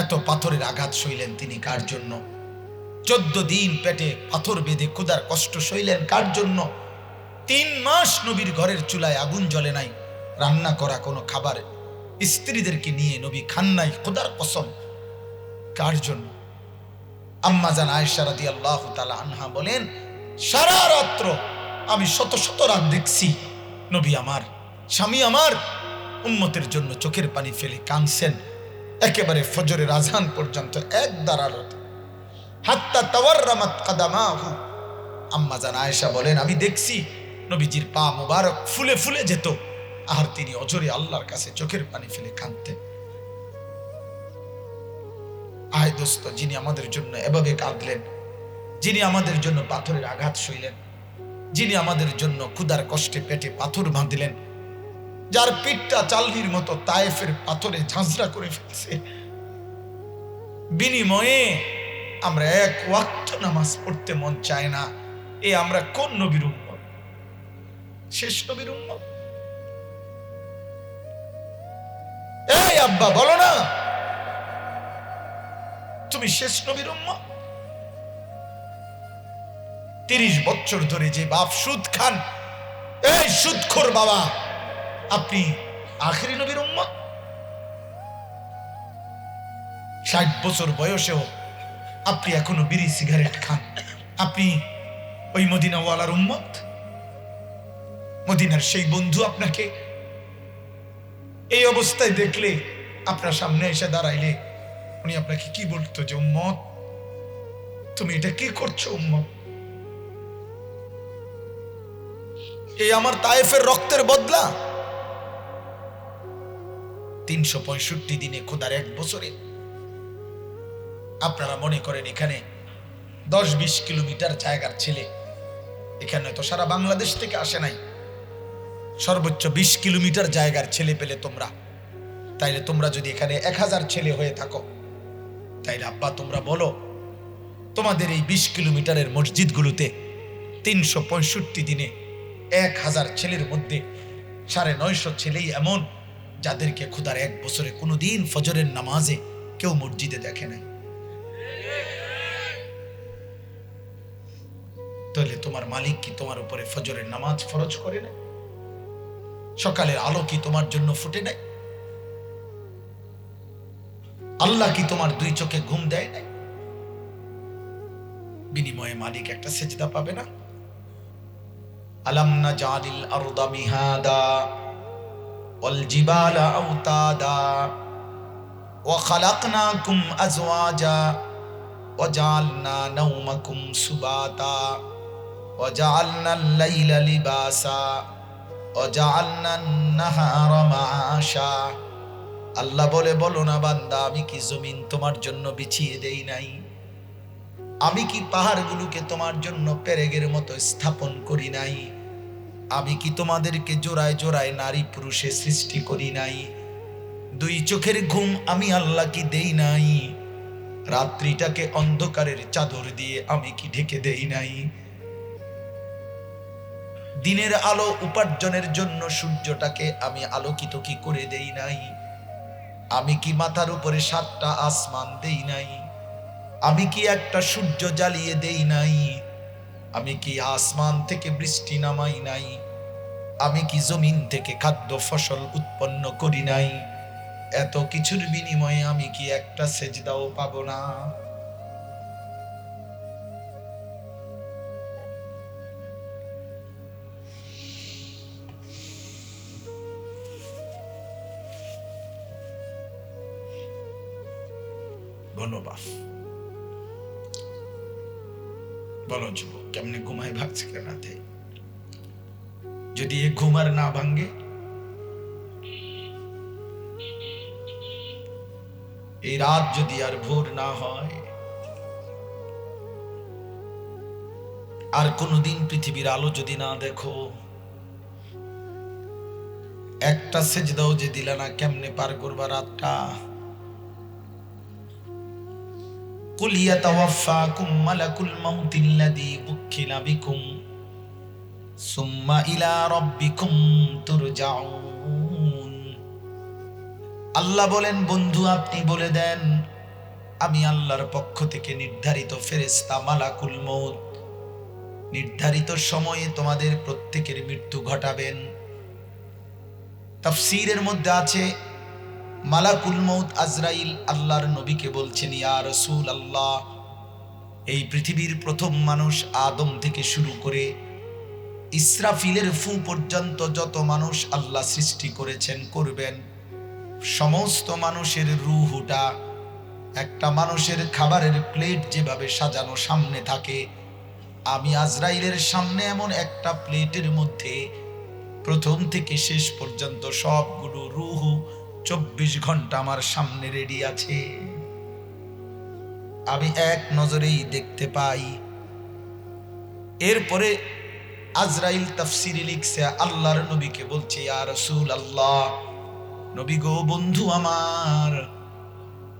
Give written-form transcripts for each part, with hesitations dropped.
এত পাথরের আঘাত সইলেন তিনি কার জন্য? 14 দিন পেটে পাথর বেঁধে ক্ষুধার কষ্ট সইলেন কার জন্য? 3 মাস নবীর ঘরের চুলায় আগুন জ্বলে নাই, রান্না করা কোনো খাবার স্ত্রীদেরকে নিয়ে নবী খান নাই, ক্ষুধার কসম। কার জন্য? আম্মা জান আয়েশা রাদিয়াল্লাহু তাআলা আনহা বলেন, সারা রাত্র আমি শত শত রাত দেখছি নবী আমার, স্বামী আমার উম্মতের জন্য চোখের পানি ফেলে কাঁদছেন, একেবারে ফজরের আজান পর্যন্ত এক দাঁড়ালো, হাত্তা তাওয়াররামাত কাদামাহু। আম্মা জান আয়েশা বলেন, আমি দেখছি নবীজির পা মুবারক ফুলে ফুলে যেত, আর তিনি অজরে আল্লাহর কাছে চোখের পানি ফেলে কাঁদতেন। আয় দোস্ত, যিনি আমাদের জন্য এভাবে কাঁদলেন, যিনি আমাদের জন্য পাথরের আঘাত সইলেন, যিনি আমাদের জন্য ক্ষুধার কষ্টে পেটে পাথর বাঁধলেন, যার পিঠটা চালনির মতো তায়েফের পাথরে ঝাঁঝরা করে ফেলছে, বিনিময়ে আমরা এক ওয়াক্ত নামাজ পড়তে মন চায় না, এ আমরা কোন নবীর উম্মত? শেষ নবীর উম্মত। এই আব্বা বলো না, তুমি শেষ নবীর উম্মত? 30 বছর ধরে যে বাপ সুদ খান, এই সুদখোর বাবা, আপনি আখেরি নবীর উম্মত? 60 বছর বয়সেও আপনি এখনো বিড়ি সিগারেট খান, আপনি ওই মদিনাওয়ালার উম্মত? মদিনার সেই বন্ধু আপনাকে এই অবস্থায় দেখলে, আপনার সামনে এসে দাঁড়াইলে উনি আপনাকে কি বলতো? যে উম্মত, তুমি এটা কি করছো উম্মত? এই আমার তায়েফের রক্তের বদলা। 365 দিনে খোদার 1 বছরে আপনারা মনে করেন এখানে 10-20 কিলোমিটার জায়গার ছেলে, এখানে তো সারা বাংলাদেশ থেকে আসে নাই, সর্বোচ্চ 20 কিলোমিটার জায়গার ছেলে পেলে তোমরা, তাইলে তোমরা যদি এখানে 1000 ছেলে হয়ে থাকো, তাইলে আব্বা তোমরা বলো, তোমাদের এই 20 কিলোমিটারের মসজিদগুলোতে 365 দিনে 1000 ছেলের মধ্যে 950 ছেলেই এমন যাদেরকে খোদার 1 বছরে কোনোদিন ফজরের নামাজে কেউ মসজিদে দেখে নাই। তাহলে তোমার মালিক কি তোমার উপরে ফজরের নামাজ ফরজ করে না? সকালের আলো কি তোমার জন্য ফুটে নাই? আল্লাহ কি তোমার 2 চোখে ঘুম দেয় নাই? বিনিময়ে মালিক একটা সেজদা পাবে না? আলাম নাজালিল আরদা মিহাদা ওয়াল জিবালা আওতাদা ওয়া খালাকনাকুম আজওয়াজা ওয়া জাআলনা নাওমাকুম সুবাতা ওয়া জাআলনাল লাইলা লিবাসা ওয়া জাআলনান নাহারা মাআশা। আল্লাহ বলে, বলো না বান্দা, আমি কি জমিন তোমার জন্য বিছিয়ে দেই নাই? আমি কি পাহাড়গুলোকে তোমার জন্য পেরেগের মতো স্থাপন করি নাই? আমি কি তোমাদেরকে জোড়ায় জোড়ায় নারী পুরুষে সৃষ্টি করি নাই? 2 চোখের ঘুম আমি আল্লাহ কি দেই নাই? রাত্রিটাকে অন্ধকারের চাদর দিয়ে আমি কি ঢেকে দেই নাই? দিনের আলো উপার্জনের জন্য সূর্যটাকে আমি আলোকিত কি করে দেই নাই? আমি কি মাথার উপরে 7টা আসমান দেই নাই? আমি কি একটা সূর্য জ্বালিয়ে দেই নাই? আমি কি আসমান থেকে বৃষ্টি নামাই নাই? আমি কি জমিন থেকে খাদ্য ফসল উৎপন্ন করি নাই? এত কিছুর বিনিময়ে আমি কি একটা সেজদাও পাবো না? ধন্যবাদ। বলো যুবক, কেমনে ঘুমাই ভাগছে কেনাতে? যদি এ ঘুমার না ভাঙ্গে, এই রাত যদি আর ভোর না হয়, আর কোনদিন পৃথিবীর আলো যদি না দেখো, একটা সেজদাও যে দিলা না, কেমনে পার করবা রাতটা? কুল ইয়াতাওয়াফাকুম মালাকুল মাউতিল্লাযী বুক্কিলা বিকুম সুম্মা ইলা রাব্বিকুম তুরজাউন। আল্লাহ বলেন, বন্ধু আপনি বলে দেন, আমি আল্লাহর পক্ষ থেকে নির্ধারিত ফেরেশতা মালাকুল মউত নির্ধারিত সময়ে তোমাদের প্রত্যেকের মৃত্যু ঘটাবেন। তাফসীরের মধ্যে আছে মালাকুল মউত আজরাইল আল্লাহর নবীকে বলছেন, ইয়া রাসূলুল্লাহ, এই পৃথিবীর প্রথম মানুষ আদম থেকে শুরু করে ইসরাফিলের ফু পর্যন্ত যত মানুষ আল্লাহ সৃষ্টি করেছেন করবেন, সমস্ত মানুষের রূহটা একটা মানুষের খাবারের প্লেট যেভাবে সাজানো সামনে থাকে, আমি আজরাইলের সামনে এমন একটা প্লেটের মধ্যে প্রথম থেকে শেষ পর্যন্ত সবগুলো রূহ 24 ঘন্টা আমার সামনে রেডি আছে। আমি এক নজরেই দেখতে পাই। এরপরে আজরাইল তাফসিরে লিখছে, আল্লাহর নবীকে বলছে, ইয়া রাসূলুল্লাহ, নবী গো, বন্ধু আমার,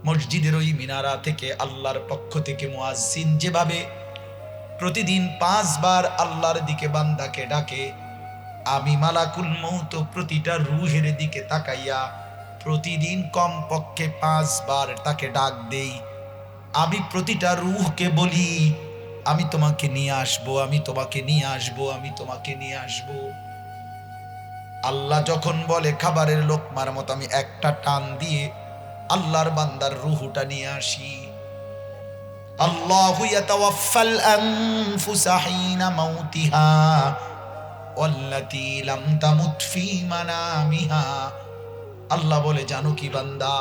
মসজিদের ওই মিনারা থেকে আল্লাহর পক্ষ থেকে মুয়াজ্জিন যেভাবে প্রতিদিন 5 বার আল্লাহর দিকে বান্দাকে ডাকে, আমি মালাকুল মউত প্রতিটা রূহের দিকে তাকাইয়া প্রতিদিন কমপক্ষে 5 বার তাকে ডাক দেই। আমি প্রতিটা রূহকে বলি, আমি তোমাকে নিয়ে আসবো, আমি তোমাকে নিয়ে আসবো, আমি তোমাকে নিয়ে আসবো। আল্লাহ যখন বলে খাবারের লোকমার মতো আমি একটা টান দিয়ে আল্লাহর বান্দার রূহটা নিয়ে আসি। আল্লাহু ইয়াতাওয়াফাল আনফুসা হিনা মাউতিহা ওয়াল্লাতী লাম তামুত ফী মানামিহা। আল্লাহ বলে, জানো কি বান্দা,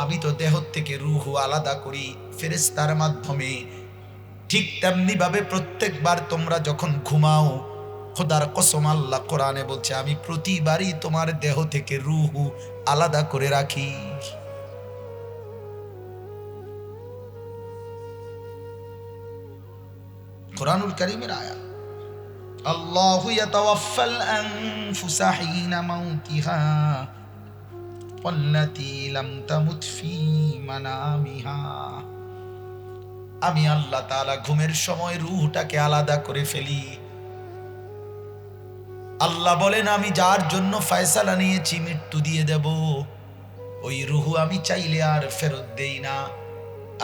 আমি তো দেহ থেকে রূহ আলাদা করি ফেরেশতার মাধ্যমে। ঠিক তেমনি ভাবে প্রত্যেকবার তোমরা যখন ঘুমাও, খোদার কসম আল্লাহ কোরআনে বলছে, আমি প্রতিবারই তোমার দেহ থেকে রূহ আলাদা করে রাখি। কুরআনুল কারীমের আয়াত। আল্লাহু ইয়াতাওয়াফাল আনফুসা হিনা মাউতিহা ওয়াল্লাতী লাম তামুত ফী মানামিহা। আমি আল্লাহ তাআলা ঘুমের সময় রূহটাকে আলাদা করে ফেলি। আল্লাহ বলেন, আমি যার জন্য ফয়সালা নিয়েছি মৃত্যু দিয়ে দেব, ওই রূহ আমি চাইলে আর ফেরত দেই না,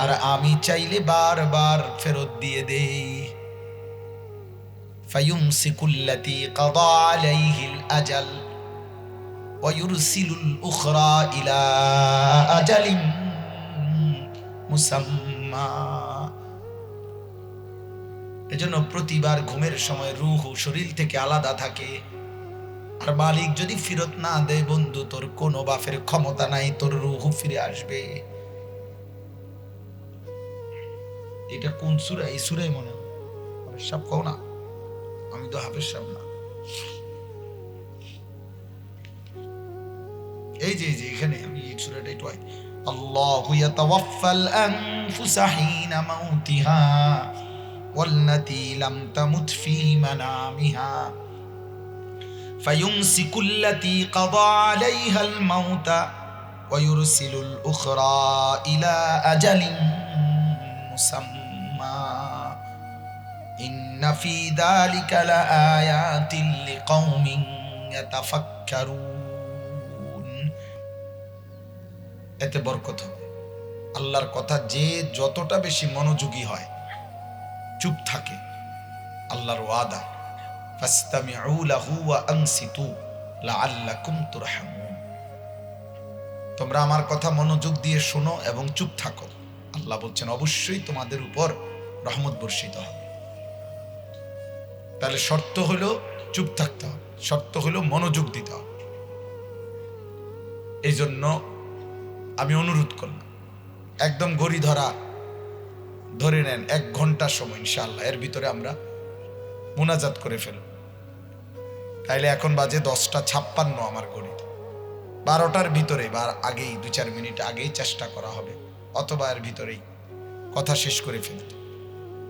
আর আমি চাইলে বারবার ফেরত দিয়ে দেই। ফায়ুমসিকুল্লাতী কাদা আলাইহিল আজাল ওয়া ইউরসিলুল উখরা ইলা আজালিম মুসাম্মা। এজন্য প্রতিবার ঘুমের সময় রূহ শরীর থেকে আলাদা থাকে। আর মালিক যদি ফেরত না দেয়, বন্ধু, তোর কোনো বাফের ক্ষমতা নাই তোর রূহ ফিরে আসবে। এটা কোন সূরা? এই সূরাই মনে হয় সব কও না, আমি তো হাফেজ সাহেব না। এই যে এখানে আমি এই সূরাটা একটু আল্লাহু ইয়াতাওয়াফাল আনফুসা হিনা মাউতিহা ওয়াল্লাতী লাম তামুত ফী মানামিহা ফায়ুমসিকুল্লাতী কাদা আলাইহাল মাউতা ওয়া ইউরসিলুল উখরা ইলা আজালিন মুসাম্মা ইন্না ফী যালিকা লাআয়াতিন লিকাওমিন ইয়াতাফাক্কারুন। এতে বরকত হবে। আল্লাহর কথা যে যতটা বেশি মনোযোগী হয়, চুপ থাকে, আল্লাহর ওয়াদা, ফাসতামিউ লাহু ওয়া আনসিতু লাআল্লাকুম তুরহামুন। তোমরা আমার কথা মনোযোগ দিয়ে শোনো এবং চুপ থাকো। আল্লাহ বলছেন, অবশ্যই তোমাদের উপর রহমত বর্ষিত হবে। তাহলে শর্ত হলো চুপ থাকতে হবে, শর্ত হলো মনোযোগ দিতে হবে। এই জন্য আমি অনুরোধ করলাম, একদম ঘড়ি ধরে নেন 1 ঘন্টা সময়, ইনশাআল্লাহ এর ভিতরে আমরা মুনাজাত করে ফেলব। তাইলে এখন বাজে 10:56 আমার ঘড়িতে। 12টার ভিতরে বা আগেই 2-4 মিনিট আগেই চেষ্টা করা হবে, অথবা এর ভিতরেই কথা শেষ করে ফেলতে,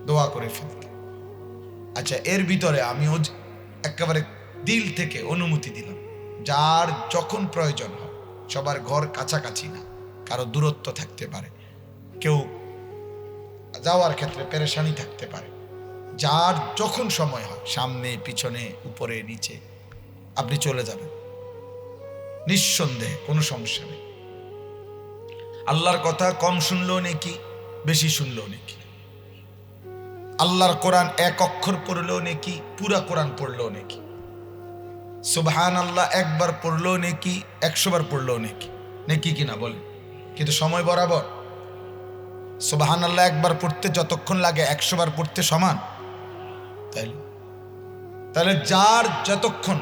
দোয়া করে ফেলতে। আচ্ছা, এর ভিতরে আমিও একেবারে দিল থেকে অনুমতি দিলাম, যার যখন প্রয়োজন হয়, সবার ঘর কাছাকাছি না, কারো দূরত্ব থাকতে পারে, কেউ যাওয়ার ক্ষেত্রে পেরেশানি থাকতে পারে, যার যখন সময় হয়, সামনে পিছনে উপরে নিচে আপনি চলে যাবেন, নিঃসন্দেহে কোনো সমস্যা নেই। আল্লাহর কথা কম শুনলেও নেকি, বেশি শুনলেও নেকি, আল্লাহর কোরআন এক অক্ষর পড়লেও নেকি, পুরা কোরআন পড়লেও নেকি, সুবহানাল্লাহ একবার পড়লেও নেকি, 100 বার পড়লেও নেকি, নেকি কিনা বলেন? কিন্তু সময় বরাবর সুবহানাল্লাহ একবার পড়তে যতক্ষণ লাগে 100 বার পড়তে সমান। তাহলে যার যতক্ষণ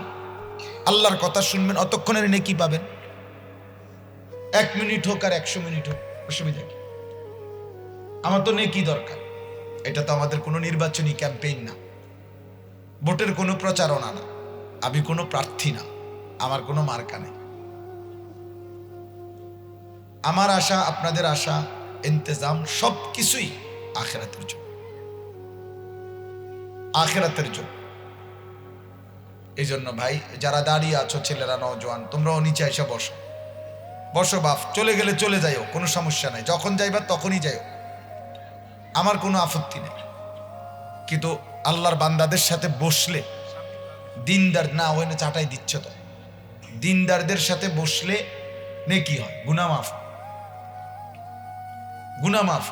আল্লাহর কথা শুনবেন অতক্ষণের নেকি পাবেন। 1 মিনিট হোক আর 100 মিনিট হোক, অসুবিধা কি? আমার তো নেকি দরকার। এটা তো আমাদের কোনো নির্বাচনী ক্যাম্পেইন না, ভোটের কোনো প্রচারণা না, আমি কোনো প্রার্থী না, আমার কোনো মার্কা নেই। আমার আশা, আপনাদের আশা, ইন্তজাম সব কিছুই আখিরাতের জন্য, আখিরাতের জন্য। এই জন্য ভাই, যারা দাঁড়িয়ে আছো, ছেলেরা, নওজোয়ান, তোমরাও নিচে এসে বসো, বসো বাপ। চলে গেলে চলে যাইও, কোনো সমস্যা নাই, যখন যাইবা তখনই যাইও, আমার কোনো আপত্তি নেই। কিন্তু আল্লাহর বান্দাদের সাথে বসলে, দিনদার না ওখানে চাটাই দিচ্ছ তো, দিনদারদের সাথে বসলে নেকি হয়, গুনাহ মাফ, গুনাহ মাফ।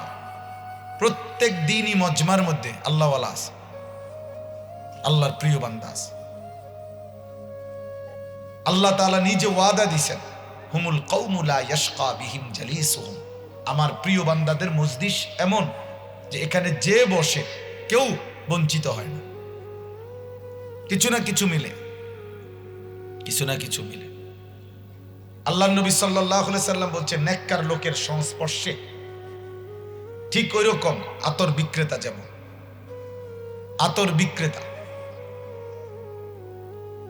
প্রত্যেক দিনই মজমার মধ্যে আল্লাহওয়ালা আছে, আল্লাহর প্রিয় বান্দা আছে। আল্লাহ তাআলা নিজে ওয়াদা দিছেন, হুমুল কওমু লা ইয়াশকা বিহিম জালিসুহুম, আমার প্রিয় বান্দাদের মজলিস এমন যে এখানে যে বসে কেউ বঞ্চিত হয় না, কিছু না কিছু মিলে, কিছু না কিছু মিলে। আল্লাহ নবী সাল্লাল্লাহু আলাইহি সাল্লাম বলছেন, নেককার লোকের সংস্পর্শে ঠিক ওই রকম আতর বিক্রেতা, যেমন আতর বিক্রেতা।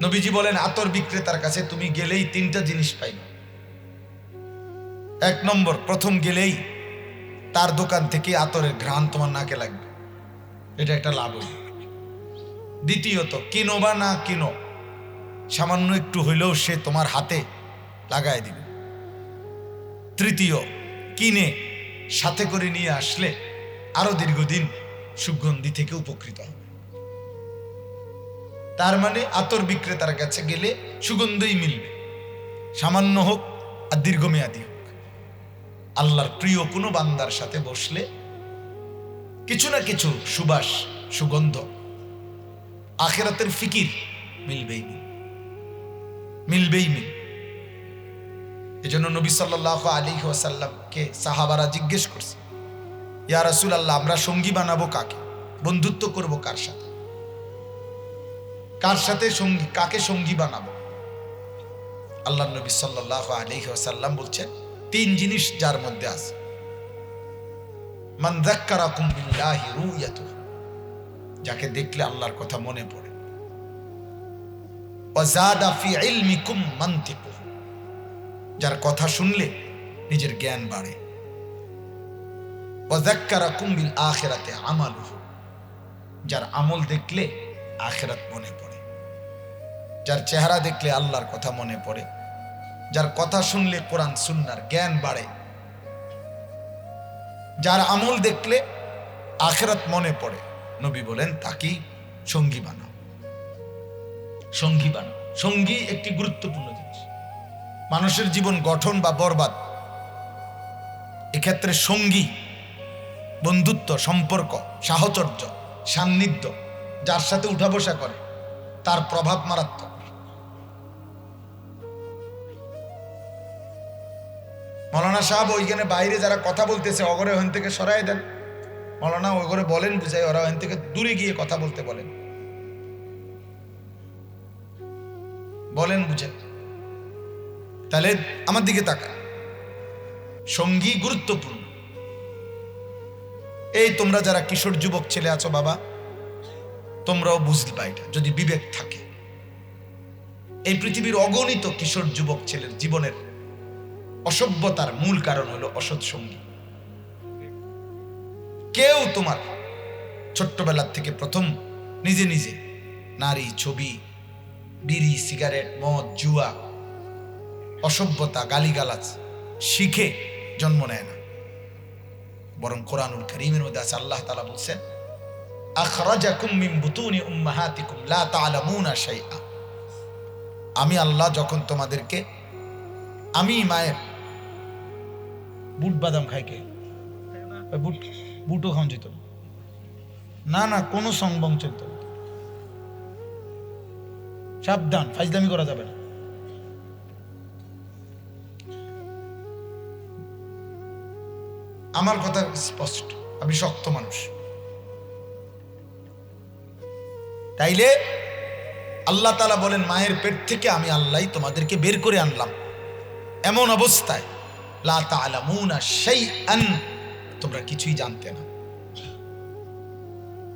নবীজি বলেন, আতর বিক্রেতার কাছে তুমি গেলেই 3টা জিনিস পাইবে। 1 নম্বর, প্রথম গেলেই তার দোকান থেকে আতরের ঘ্রাণ তোমার নাকে লাগবে, এটা একটা লাভ। দ্বিতীয়ত, কিনো বা না কিনো, সামান্য একটু হইলেও সে তোমার হাতে লাগায় দিবে। তৃতীয়, কিনে সাথে করে নিয়ে আসলে আরো দীর্ঘদিন সুগন্ধি থেকে উপকৃত হবে। তার মানে আতর বিক্রেতার কাছে গেলে সুগন্ধই মিলবে, সামান্য হোক আর দীর্ঘমেয়াদী হোক। আল্লাহর প্রিয় কোনো বান্দার সাথে বসলে কিছু না কিছু সুবাস, সুগন্ধ, আখিরাতের ফিকির মিলবেই মিলবেই মিল। এজন্য নবী সাল্লাল্লাহু আলাইহি ওয়াসাল্লামকে সাহাবারা জিজ্ঞেস করছে, ইয়া রাসূলুল্লাহ, আমরা সঙ্গী বানাবো কাকে, বন্ধুত্ব করব কার সাথে, কার সাথে সঙ্গী, কাকে সঙ্গী বানাবো? আল্লাহ নবী সাল্লাল্লাহু আলাইহি ওয়াসাল্লাম বলছেন, 3 জিনিস যার মধ্যে আছে। মান যাক্কারাকুম বিল্লাহি রুয়াতুহু, যাকে দেখলে আল্লাহর কথা মনে পড়ে। ওয়া যাদা ফি ইলমিকুম মানতিকুহু, যার কথা শুনলে নিজের জ্ঞান বাড়ে। ওয়া যাক্কারাকুম বিল আখিরাতি আমালুহু, যার আমল দেখলে আখিরাত মনে পড়ে, যার চেহারা দেখলে আল্লাহর কথা মনে পড়ে, যার কথা শুনলে কোরআন সুন্নাহর জ্ঞান বাড়ে, যার আমল দেখলে আখিরাত মনে পড়ে। নবী বলেন, তাকেই সঙ্গী বানাও, সঙ্গী বানাও। সঙ্গী একটি গুরুত্বপূর্ণ জিনিস, মানুষের জীবন গঠন বা বরবাদ, এক্ষেত্রে সঙ্গী, বন্ধুত্ব, সম্পর্ক, সাহচর্য, সান্নিধ্য, যার সাথে উঠা বসা করে, তার প্রভাব মারাত্মক। মৌলানা সাহেব ওইখানে বাইরে যারা কথা বলতেছে, অগরে ওখান থেকে সরাই দেন। মৌলানা ওই করে বলেন, বুঝাই, ওরা ওখান থেকে দূরে গিয়ে কথা বলতে বলেন, বলেন বুঝেন। তাহলে আমার দিকে তাকান, সঙ্গী গুরুত্বপূর্ণ। এই তোমরা যারা কিশোর যুবক ছেলে আছো বাবা, তোমরাও বুঝবা এটা, যদি বিবেক থাকে। এই পৃথিবীর অগণিত কিশোর যুবক ছেলের জীবনের অসভ্যতার মূল কারণ হলো অসৎ সঙ্গী। কেউ তোমার ছোট্টবেলার থেকে প্রথম নিজে নিজে নারী, ছবি, বিড়ি, সিগারেট, মদ, জুয়া, অসভ্যতা, গালিগালাজ শিখে জন্ম নেয় না, বরং কোরআনুল কারীমের মধ্যে আছে, আল্লাহ তাআলা বলছেন, আখরাজাকুম মিন বুতুনি উম্মাহাতিকুম লা তা'লামুনা শাইআ, আমি আল্লাহ যখন তোমাদেরকে, আমি মায়ের বুট বাদাম খাই কে বুট বুটও খাওয়া যেত না, না কোনো সংবং চলত না। সাবধান, ফাইজলামি করা যাবে না। আমার কথা স্পষ্ট, আমি শক্ত মানুষ। তাইলে আল্লাহ তাআলা বলেন, মায়ের পেট থেকে আমি আল্লাহ তোমাদেরকে বের করে আনলাম এমন অবস্থায় লা তা'লামুনা শাইআন, তোমরা কিছুই জানতে না।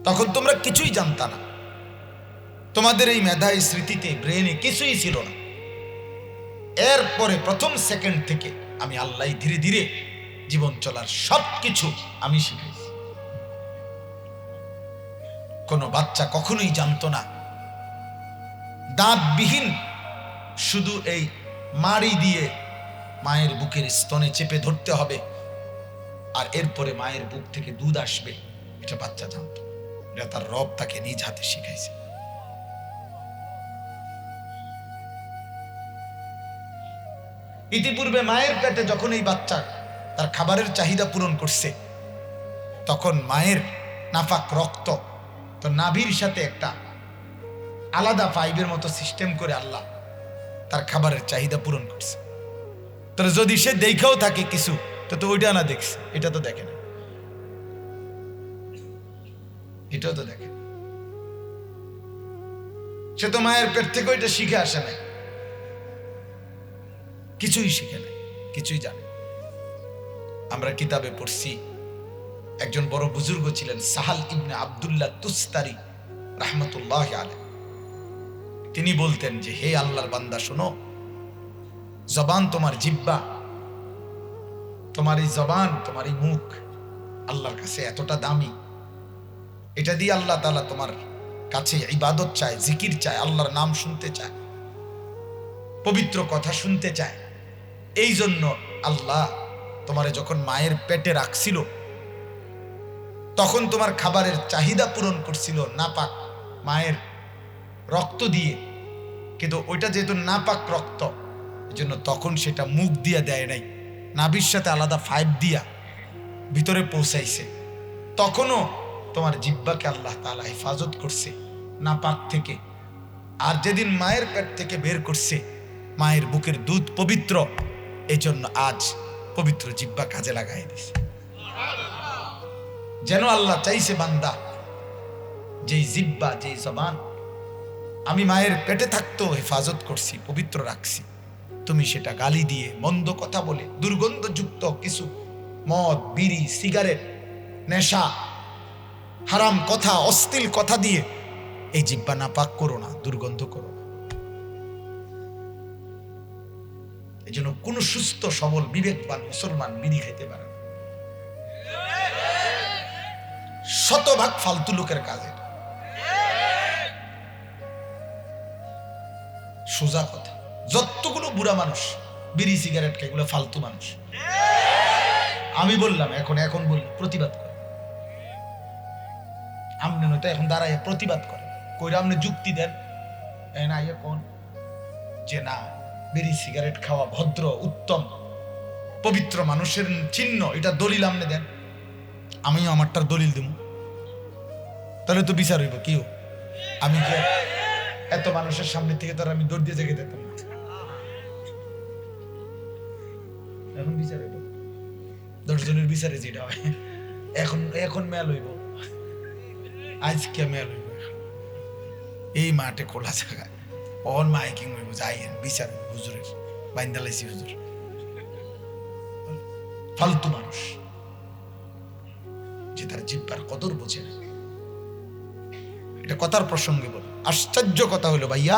তখন তোমরা কিছুই জানতা না, তোমাদের এই মেধায়, স্মৃতিতে, ব্রেনে কিছুই ছিল না। এরপরে প্রথম সেকেন্ড থেকে আমি আল্লাহ ধীরে ধীরে জীবন চলার সবকিছু আমি শিখাইছি। কোনো বাচ্চা কখনোই জানতো না দাঁতবিহীন শুধু এই মাড়ি দিয়ে মায়ের বুকের স্তনে চেপে ধরতে হবে আর এরপরে মায়ের বুক থেকে দুধ আসবে, এটা বাচ্চা জানতো। এটা তার রব তাকে নিজ হাতে শিখাইছে। ইতিপূর্বে মায়ের পেটে যখন এই বাচ্চা তার খাবারের চাহিদা পূরণ করছে, তখন মায়ের নাফাক রক্ত তো নাভির সাথে একটা আলাদা পাইপের মতো সিস্টেম করে আল্লাহ তার খাবারের চাহিদা পূরণ করছে। তাহলে যদি সে দেখাও থাকে কিছু, তো ওইটা না দেখছে, এটা তো দেখে না, এটাও তো দেখে। সে তো মায়ের পেট থেকে ওইটা শিখে আসে নাই, কিছুই শিখে নাই, কিছুই জানে। আমরা কিতাবে পড়ছি, একজন বড় বুজুর্গ ছিলেন সাহাল ইবনে আব্দুল্লাহ তুস্তারি রাহমাতুল্লাহি আলাইহি। তিনি বলতেন যে, হে আল্লাহর বান্দা শোনো, জবান তোমার জিহ্বা, তোমার এই জবান, তোমার এই মুখ আল্লাহর কাছে এতটা দামি, এটা দিয়ে আল্লাহ তাআলা তোমার কাছে ইবাদত চায়, জিকির চায়, আল্লাহর নাম শুনতে চায়, পবিত্র কথা শুনতে চায়। এই জন্য আল্লাহ তোমারে যখন মায়ের পেটে রাখছিল, তখন তোমার খাবারের চাহিদা পূরণ করছিল নাপাক মায়ের রক্ত দিয়ে, কিন্তু ওইটা যেহেতু নাপাক রক্ত, এই জন্য তখন সেটা মুখ দিয়ে দেয় নাই, নাভির সাথে আলাদা পাইপ দিয়া ভিতরে পৌঁছাইছে। তখনও তোমার জিহ্বাকে আল্লাহ তাআলা হেফাজত করছে নাপাক থেকে। আর যেদিন মায়ের পেট থেকে বের করছে, মায়ের বুকের দুধ পবিত্র, এই জন্য আজ পবিত্র জিহ্বা কাজে লাগাই দিছে। যেন আল্লাহ চাইছে, বান্দা যেই জিহ্বা, যেই জবান আমি মায়ের পেটে থাকতো হেফাজত করছি, পবিত্র রাখছি, তুমি সেটা গালি দিয়ে, মন্দ কথা বলে, দুর্গন্ধযুক্ত কিছু মদ, বিড়ি, সিগারেট, নেশা, হারাম কথা, অশ্লীল কথা দিয়ে এই জিহ্বা নাপাক করো না, দুর্গন্ধ করো না। এই জন্য কোন সুস্থ সবল বিবেকবান মুসলমান বিড়ি খাইতে পারে না। শতভাগ ফালতু লোকের কাজে, সোজা কথা। যতগুলো বুড়া মানুষ বিড়ি সিগারেট খায়, এগুলো ফালতু মানুষ। আমি বললাম, এখন বললাম, প্রতিবাদ করে আমনে নয়তো এখন দাঁড়ায় প্রতিবাদ করে, কইরা আমনে যুক্তি দেন না, কোন যে না, বিড়ি সিগারেট খাওয়া ভদ্র, উত্তম, পবিত্র মানুষের চিহ্ন, এটা দলিল আমনে দেন, আমিও আমারটার দলিল দেব, তাহলে তো বিচার হইব। কিও আমি যে এত মানুষের সামনে থেকে তার আমি দৌড় দিয়ে জেগে দিতাম না, এখন বিচার হইব 10 জনের বিচারে যেটা হয়, এখন মেল হইব, আজকে মেল হইব এই মাঠে খোলা জায়গায়, অন মাইকিং হইব, যাইয়েন বিচার হুজুরের বাইন্দালাইছি হুজুর। ফালতু মানুষ যে তার জিহ্বার কদর বোঝে না। এটা কথার প্রসঙ্গে বল, আশ্চর্য কথা হলো ভাইয়া,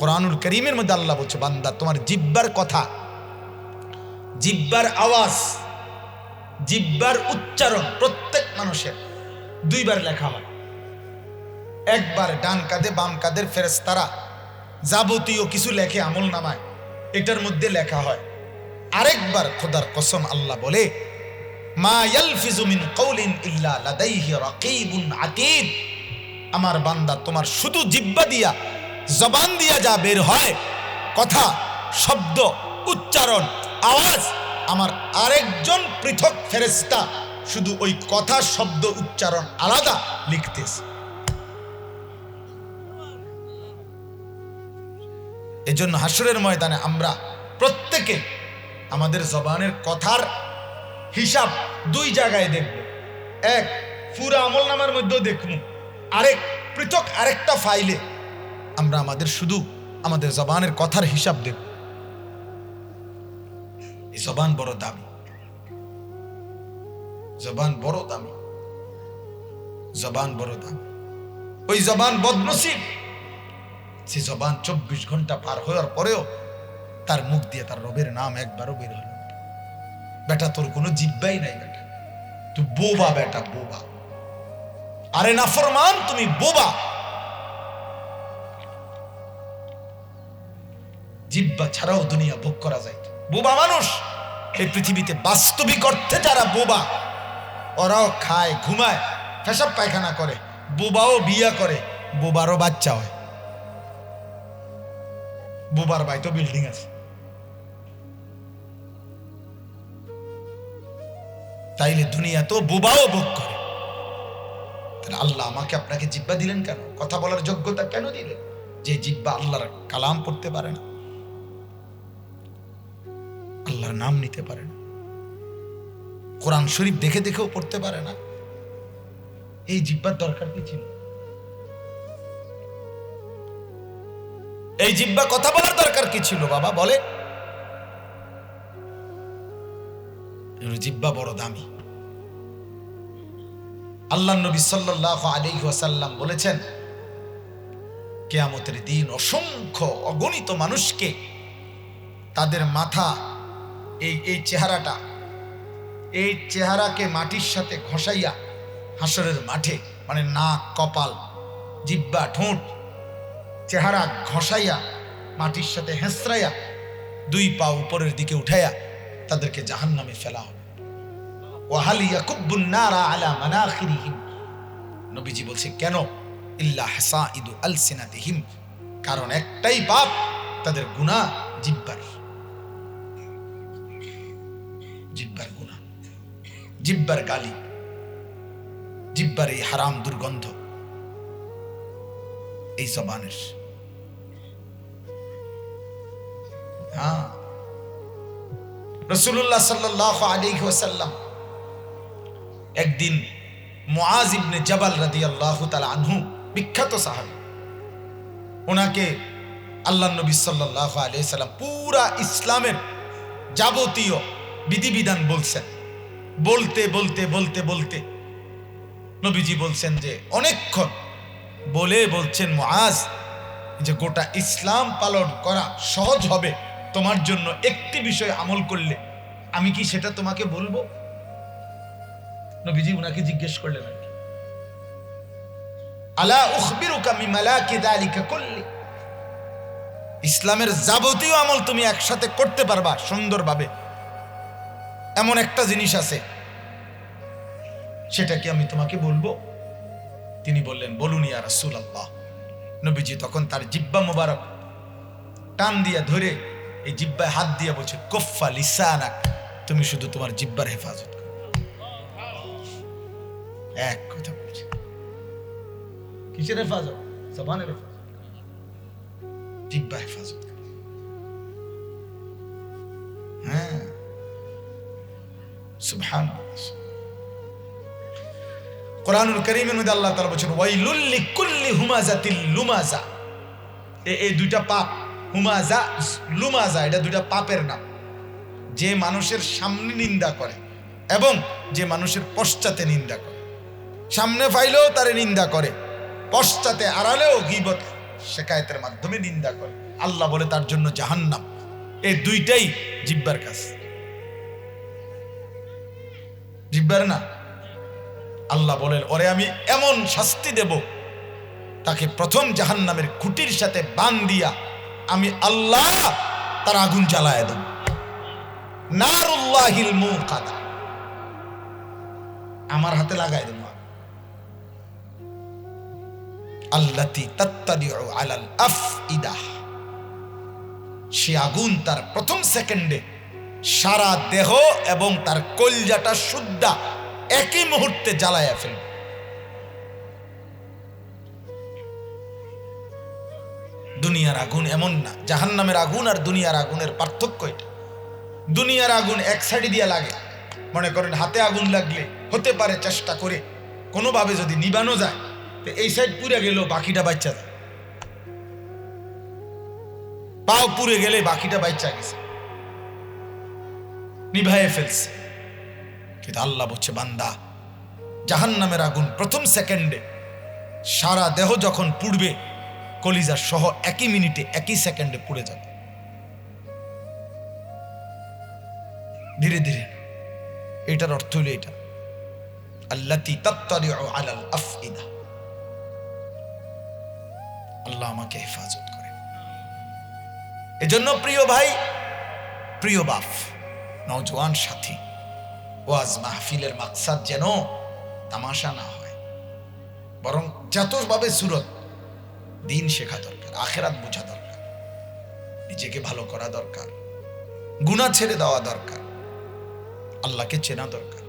কোরআনুল কারীমের মধ্যে আল্লাহ বলছে, বান্দা তোমার জিহ্বার কথা, জিহ্বার আওয়াজ, জিহ্বার উচ্চারণ প্রত্যেক মানুষের 2 বার লেখা হয়। একবার ডান কাঁধে, বাম কাঁধের ফেরেশতারা যাবতীয় কিছু লেখে আমল নামায়, এটার মধ্যে লেখা হয়। আরেকবার খোদার কসম আল্লাহ বলে, মা ইয়ালফিজু মিন কাউলিন ইল্লা লাদাইহি রাকীবুন আতীদ। আমার বান্দা, তোমার শুধু জিহ্বা দিয়া, জবান দিয়া যা বের হয়, কথা, শব্দ, উচ্চারণ, আওয়াজ, আমার আরেকজন পৃথক ফেরেশতা শুধু ওই কথা শব্দ উচ্চারণ আলাদা লিখতেছে। এজন্য হাসরের ময়দানে আমরা প্রত্যেকে আমাদের জবানের কথার হিসাব দুই জায়গায় দেখব। এক, পুরা আমলনামার মধ্যে দেখব। আরেক, পৃথক আরেকটা ফাইলে আমরা শুধু আমাদের জবানের কথার হিসাব দেখব। এই জবান বড় দামি, জবান বড় দামি, জবান বড় দামি। ওই জবান বদনসিব, সে জবান 24 ঘন্টা পার হওয়ার পরেও তার মুখ দিয়ে তার রবের নাম একবারও বের হলো। বেটা তোর কোনো জিব্বাই নাই, বেটা তুই বোবা, বেটা বোবা। আরে নাফরমান, তুমি বোবা। জিব্বা ছাড়াও দুনিয়া ভোগ করা যায়। বোবা মানুষ এই পৃথিবীতে বাস্তবিক অর্থে যারা বোবা, ওরাও খায়, ঘুমায়, পেশাব পায়খানা করে, বোবাও বিয়া করে, বোবারও বাচ্চা হয়। বোবার বাড়িতে বিল্ডিং আছে। তাইলে দুনিয়া তো বোবাও ভোগ করে। তাহলে আল্লাহ আমাকে আপনাকে জিব্বা দিলেন কেন? কথা বলার যোগ্যতা কেন দিলেন? যে জিব্বা আল্লাহর কালাম পড়তে পারে না, আল্লাহর নাম নিতে পারে না, কোরআন শরীফ দেখে দেখেও পড়তে পারে না। এই জিব্বার দরকার কি ছিল? এই জিব্বা কথা বলার দরকার কি ছিল বাবা? বলে জিব্বা বড় দামি। আল্লাহ নবী সাল্লাল্লাহু আলাইহি ওয়াসাল্লাম বলেছেন, কিয়ামতের দিন অসংখ্য অগণিত মানুষকে তাদের মাথা, এই চেহারাটা, এই চেহারাকে মাটির সাথে ঘষাইয়া হাসরের মাঠে, মানে নাক, কপাল, জিব্বা, ঠোঁট, চেহারা ঘষাইয়া মাটির সাথে হেঁচড়াইয়া 2 পা উপরের দিকে উঠাইয়া তাদেরকে জাহান্নামে ফেলা হবে। ওয়াহাল ইয়াকুব্বুন নারা আলা মানাখিরিহিম, নবীজি বলছে কেন? ইল্লা হাসাইদু আলসিনাতিহিম, কারণ একটাই পাপ, তাদের গুনাহ জিহ্বার, জিহ্বার গুনাহ, জিহ্বার গালি, জিহ্বার এই হারাম দুর্গন্ধ এই জবানের। হ্যাঁ, রাসূলুল্লাহ সাল্লাল্লাহু আলাইহি ওয়াসাল্লাম একদিন মুআজ ইবনে জাবাল রাদিয়াল্লাহু তাআলা আনহু, বিখ্যাত সাহাবী, ওনাকে আল্লাহর নবী সাল্লাল্লাহু আলাইহি সাল্লাম পুরা ইসলামের যাবতীয় বিধিবিধান বলছেন। বলতে বলতে বলতে বলতে নবীজি বলছেন যে অনেকক্ষণ বলে বলছেন, মুআজ, যে গোটা ইসলাম পালন করা সহজ হবে তোমার জন্য একটি বিষয় আমল করলে, আমি কি সেটা তোমাকে বলবো? নবীজি উনাকে জিজ্ঞেস করলেন, আলা উখবিরুকা মিমালাকি যালিকা কুল্লি, ইসলামের যাবতীয় আমল তুমি একসাথে করতে পারবা সুন্দরভাবে, এমন একটা জিনিস আছে, সেটা কি আমি তোমাকে বলবো? তিনি বললেন, বলুন ইয়া রাসূলুল্লাহ। নবীজি তখন তার জিহ্বা মোবারক টান দিয়া ধরে এই জিহ্বায় হাত দিয়া বলছে, কুফা লিসানাক, তুমি শুধু তোমার জিহ্বার হেফাজত করো। এক কথা বলছে, কিসের হেফাজত? জবানের হেফাজত, জিহ্বা হেফাজত। হ্যাঁ, সুবহানাল্লাহ। কোরআনুল কারীমের মধ্যে আল্লাহ তাআলা বলেছেন, ওয়াইলুল লিকুল্লি হুমাযাতিল লুমাযা, এই দুইটা পাপ, হুমাযা, লুমাযা, এটা দুইটা পাপের নাম। যে মানুষের সামনে নিন্দা করে এবং যে মানুষের পশ্চাতে নিন্দা করে, সামনে ফাইলেও তারে নিন্দা করে, পশ্চাতে আড়ালেও গীবত শিকায়েতের মাধ্যমে নিন্দা করে, আল্লাহ বলে তার জন্য জাহান্নাম। এই দুইটাই জিহ্বার কাজ, জিহ্বার না। আল্লাহ বলেন, ওরে আমি এমন শাস্তি দেব, তাকে প্রথম জাহান্নামের খুঁটির সাথে বান দিয়া আমি আল্লাহ তার আগুন জ্বালায় দেব। নারুল্লাহিল মুকাদা, আমার হাতে লাগায় দেব। আল্লাতী তাত্তালিউ আলাল আফইদাহ, সে আগুন তার প্রথম সেকেন্ডে সারা দেহ এবং তার কলজাটা সুদ্ধা একই মুহূর্তে জ্বালায়া ফেলবে। দুনিয়ার আগুন এমন না, জাহান্নামের আগুন আর দুনিয়ার আগুনের পার্থক্য এটা। দুনিয়ার আগুন এক সাইডে দিয়ে লাগে, মনে করেন হাতে আগুন লাগলে হতে পারে চেষ্টা করে কোনোভাবে যদি নিবানো যায়, তো এই সাইড পুড়ে গেল বাকিটা বাচ্চা যায়, পাও পুড়ে গেলে বাকিটা বাচ্চা গেছে, নিভায়ে ফেলছে। কিন্তু আল্লাহ বলছে, বান্দা, জাহান্নামের আগুন প্রথম সেকেন্ডে সারা দেহ যখন পুড়বে, কলিজা সহ একই মিনিটে একই সেকেন্ডে পুড়ে যাবে, ধীরে ধীরে। এটার অর্থ হলো এটা, আল্লাতী তাত্তারিউ আলাল আফইদা। আল্লাহ আমাকে হেফাজত করে। এজন্য প্রিয় ভাই, প্রিয় বাপ, নওজোয়ান সাথী, ওয়াজ মাহফিলের মাকসাদ যেন তামাশা না হয়, বরং যতভাবে সুরত দিন শেখা দরকার, আখেরাত বোঝা দরকার, নিজেকে ভালো করা দরকার, গুনাহ ছেড়ে দেওয়া দরকার, আল্লাহকে চেনা দরকার।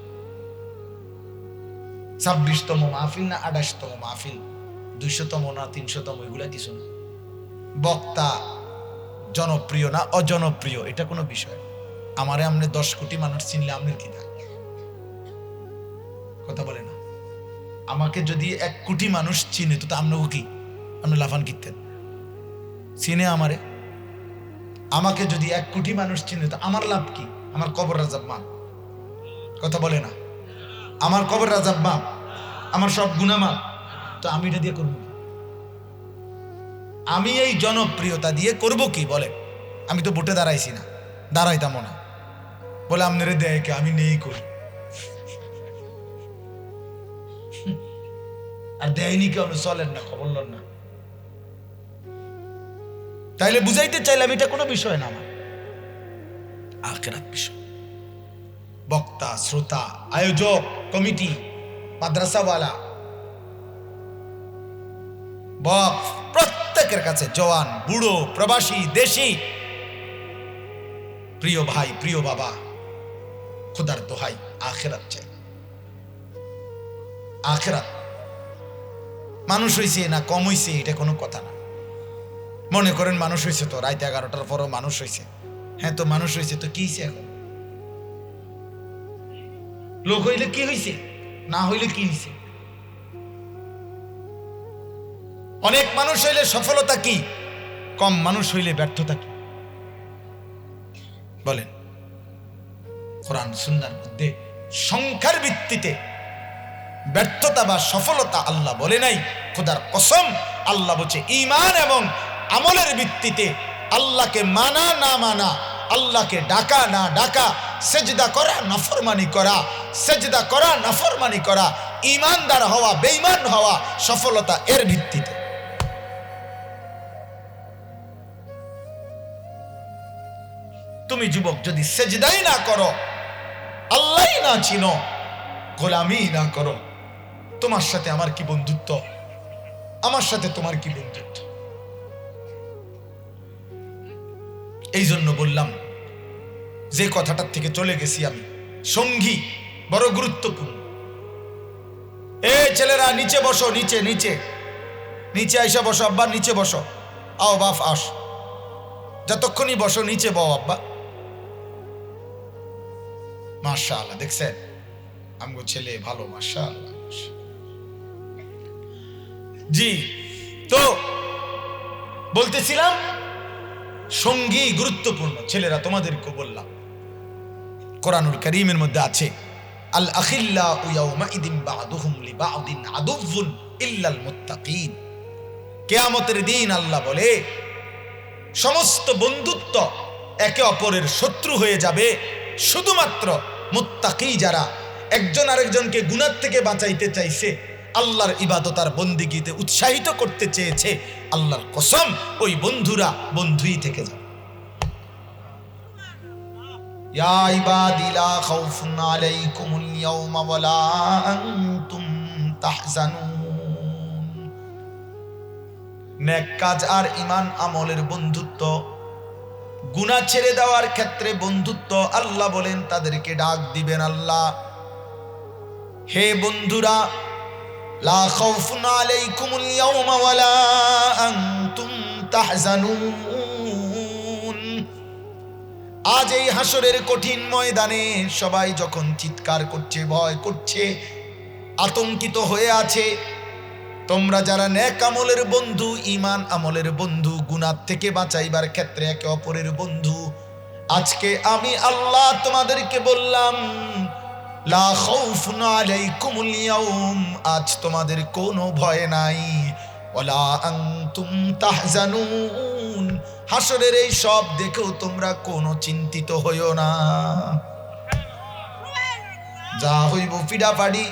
26তম মাহফিল না 28তম মাহফিল, 200তম না 300তম, এগুলা কিছু না। বক্তা জনপ্রিয় না অজনপ্রিয় এটা কোনো বিষয়। আমারে আমনে 10 কোটি মানুষ চিনলে আমনের কি থাকে? কথা বলে না। আমাকে যদি 1 কোটি মানুষ চিনে, তো আমনও কি আপনি লাফান কিনতেন? চিনে আমারে? আমাকে যদি 1 কোটি মানুষ চিনে, তো আমার লাভ কি? আমার কবর রাজাব মা। কথা বলে না। আমার কবর রাজাব মা, আমার সব গুনাহ মা। তো আমি এটা দিয়ে করবো কি? আমি এই জনপ্রিয়তা দিয়ে করব কি বলে? আমি তো ভোটে দাঁড়াইছি না, দাঁড়াইতাম না। বলে আপনারে দেয় কে? আমি নেই করি। আর দেয়নি কেউ, চলেন না, খবর লন না। তাইলে বুঝাইতে চাইলাম এটা কোনো বিষয় না, আমার আখিরাত বিষয়। বক্তা, শ্রোতা, আয়োজক, কমিটি, মাদ্রাসাওয়ালা, বাপ, প্রত্যেকের কাছে, জওয়ান, বুড়ো, প্রবাসী, দেশি, প্রিয় ভাই, প্রিয় বাবা, খোদার দোহাই, আখিরাত চাই। আখিরাত মানুষ হইছে না কম হইছে এটা কোনো কথা না। মনে করেন মানুষ হইছে, তো রাত 11টার পরও মানুষ হইছে। হ্যাঁ, তো মানুষ হইছে, তো কি হইছে? এখন লোক হইলে কি হইছে, না হইলে কি হইছে? অনেক মানুষ হইলে সফলতা কি, কম মানুষ হইলে ব্যর্থতা কি? বলেন। কোরআন সুন্নাহর মধ্যে সংখ্যার ভিত্তিতে ব্যর্থতা বা সফলতা আল্লাহ বলে নাই। খোদার কসম, আল্লাহ বলছে ঈমান এবং আমলের ভিত্তিতে আল্লাহকে মানা না মানা, আল্লাহকে ডাকা না ডাকা, সেজদা করা নাফরমানি করা, সেজদা করা নাফরমানি করা, ঈমানদার হওয়া বেঈমান হওয়া, সফলতা এর ভিত্তিতে। তুমি যুবক যদি সেজদাই না করো, আল্লাহই না চিনো, গোলামি না করো, তোমার সাথে আমার কি বন্ধুত্ব? আমার সাথে তোমার কি বন্ধুত্ব? এই জন্য বললাম, যে কথাটার থেকে চলে গেছি আমি, সঙ্গী বড় গুরুত্বপূর্ণ। এই ছেলেরা নিচে বসো, নিচে নিচে নিচে আইসা বসো। আব্বা নিচে বসো, আও বাপ আস, যতক্ষণই বসো নিচে বও আব্বা। মাশাআল্লাহ, দেখছেন আমগো ছেলে ভালো, মাশাআল্লাহ। জি, তো বলতেছিলাম সঙ্গী গুরুত্বপূর্ণ। ছেলেরা তোমাদেরকে বললাম, কোরআনুল কারীমের মধ্যে আছে, আল আখিল্লাউ ইয়াউমাইদিন বা'দুহুম লিবা'দিন আদুউন ইল্লাল মুত্তাকিন। কিয়ামতের দিন আল্লাহ বলে, সমস্ত বন্ধুত্ব একে অপরের শত্রু হয়ে যাবে শুধুমাত্র মুত্তাকি যারা একজন আরেকজনকে গুনাহ থেকে বাঁচাইতে চাইছে, আল্লাহর ইবাদত আর বন্দিগিতে উৎসাহিত করতে চেয়েছে। আল্লাহর কসম, ওই বন্ধুরা বন্ধুই থেকে যাবে। ইয়া ইবাদি লা খাউফুন আলাইকুমুল ইয়াওমা ওয়ালা আনতুম তাহজানুন। নেক কাজ আর ঈমান আমলের বন্ধুত্ব, গুনাহ ছেড়ে দেওয়ার ক্ষেত্রে বন্ধুত্ব, আল্লাহ বলেন তাদেরকে ডাক দিবেন আল্লাহ। হে বন্ধুরা, লা খাউফুন আলাইকুমুল ইয়াওমা ওয়ালা আনতুম তাহজানুন। আজ এই হাসরের কঠিন ময়দানে সবাই যখন চিৎকার করছে, ভয় করছে, আতঙ্কিত হয়ে আছে, তোমরা যারা নেক আমলের বন্ধু, ঈমান আমলের বন্ধু, গুনাহ থেকে বাঁচাইবার ক্ষেত্রে একে অপরের বন্ধু, আজকে আমি আল্লাহ তোমাদেরকে বললাম, লা খাউফুন আলাইকুমুল ইয়াওম, আজ তোমাদের কোনো ভয় নাই, ওয়ালা আনতুম তাহজানুন, হাসরের এই সব দেখেও তোমরা কোনো চিন্তিত হইও না। যা হইব পিডাপাডি,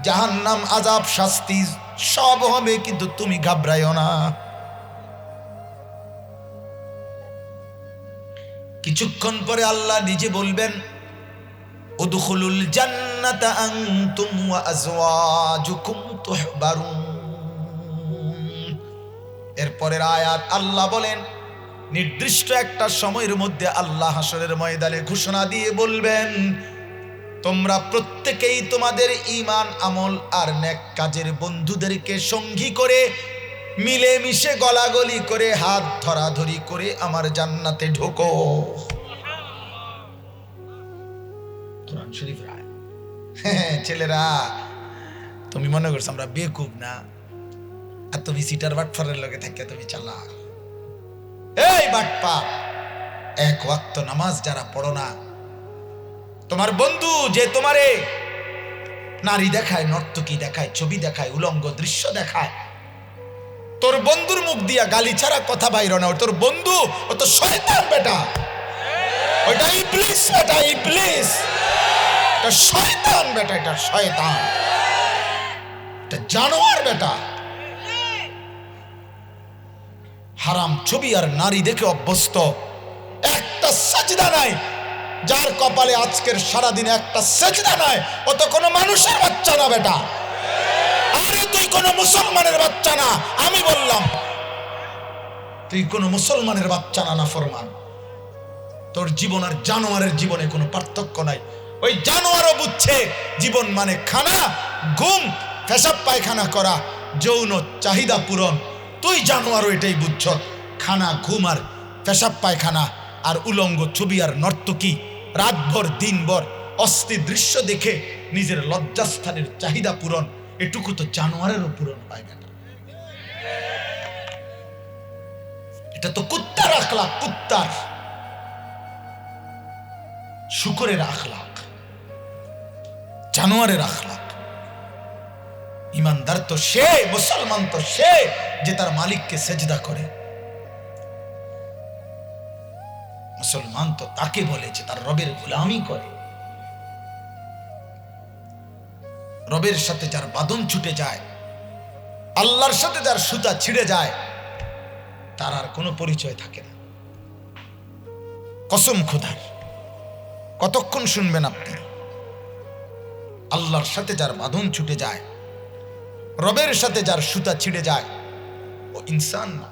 জাহান্নাম, আযাব, শাস্তি সব হবে, কিন্তু তুমি ঘাবড়াইও না। কিছুক্ষণ পরে আল্লাহ নিজে বলবেন, উদখুলুল জান্নাতা আনতুম ওয়া আজওয়াজুকুম তুহবারুন। এরপরের আয়াত আল্লাহ বলেন, নির্দিষ্ট একটা সময়ের মধ্যে আল্লাহ হাসরের ময়দানে ঘোষণা দিয়ে বলবেন, তোমরা প্রত্যেকেই তোমাদের ঈমান আমল আর নেক কাজের বন্ধুদেরকে সঙ্গী করে, মিলেমিশে গলাগলি করে, হাত ধরাধরি করে আমার জান্নাতে ঢোকো। কোরআন শরীফ রায়। ছেলেরা, তুমি মনে করছো আমরা বেকুব না, আর তুমি সিটার বাটফারের লগে থাকে তুমি চালাক। এই বাটপার, এক ওয়াক্ত নামাজ যারা পড়ো না, তোমার বন্ধু যে তোমারে নারী দেখায়, নর্তকী দেখায়, ছবি দেখায়, উলঙ্গ দৃশ্য দেখায়, তোর বন্ধুর মুখ দিয়া গালি ছাড়া কথা বাইর না, তোর বন্ধু ও তো শয়তান বেটা, ওটা ইবলিস বেটা, ইবলিস, এটা শয়তান বেটা, এটা শয়তান, এটা জানোয়ার বেটা। হারাম ছবি আর নারী দেখে অভ্যস্ত, একটা সাজদা নাই যার কপালে আজকের সারাদিনে একটা সাজদা নাই, ও তো কোনো মানুষের বাচ্চা না বেটা। আরে তুই কোনো মুসলমানের বাচ্চা না, আমি বললাম তুই কোনো মুসলমানের বাচ্চা না, নাফরমান। তোর জীবন আর জানোয়ারের জীবনে কোনো পার্থক্য নাই। ওই জানোয়ারও বুঝছে জীবন মানে খানা, ঘুম, পেশাব পায়খানা করা, যৌন চাহিদা পূরণ। তুই জানোয়ারও এটাই বুঝছ, খানা, ঘুম আর পেশাব পায়খানা আর উলঙ্গ ছবি আর নর্তকী, রাতভর দিনভর অস্থির দৃশ্য দেখে নিজের লজ্জাস্থানের চাহিদা পূরণ, এটুকু তো জানোয়ারেরও পূরণ হয় না। এটা তো কুত্তার আখলাক, কুত্তার, শুকরের আখলাক, জানোয়ারের আখলাক। ইমানদার তো সে, মুসলমান তো সে যে তার মালিককে সেজদা করে। মুসলমান তো তাকে বলে যে তার রবের গোলামি করে। রবের সাথে যার বাঁধন ছুটে যায়, আল্লাহর সাথে যার সুতা ছিঁড়ে যায়, তার আর কোনো পরিচয় থাকে না। কসম খোদার, কতক্ষণ শুনবেন আপনি? আল্লাহর সাথে যার বাঁধন ছুটে যায়, রবের সাথে যার সুতা ছিঁড়ে যায়, ও ইনসান না,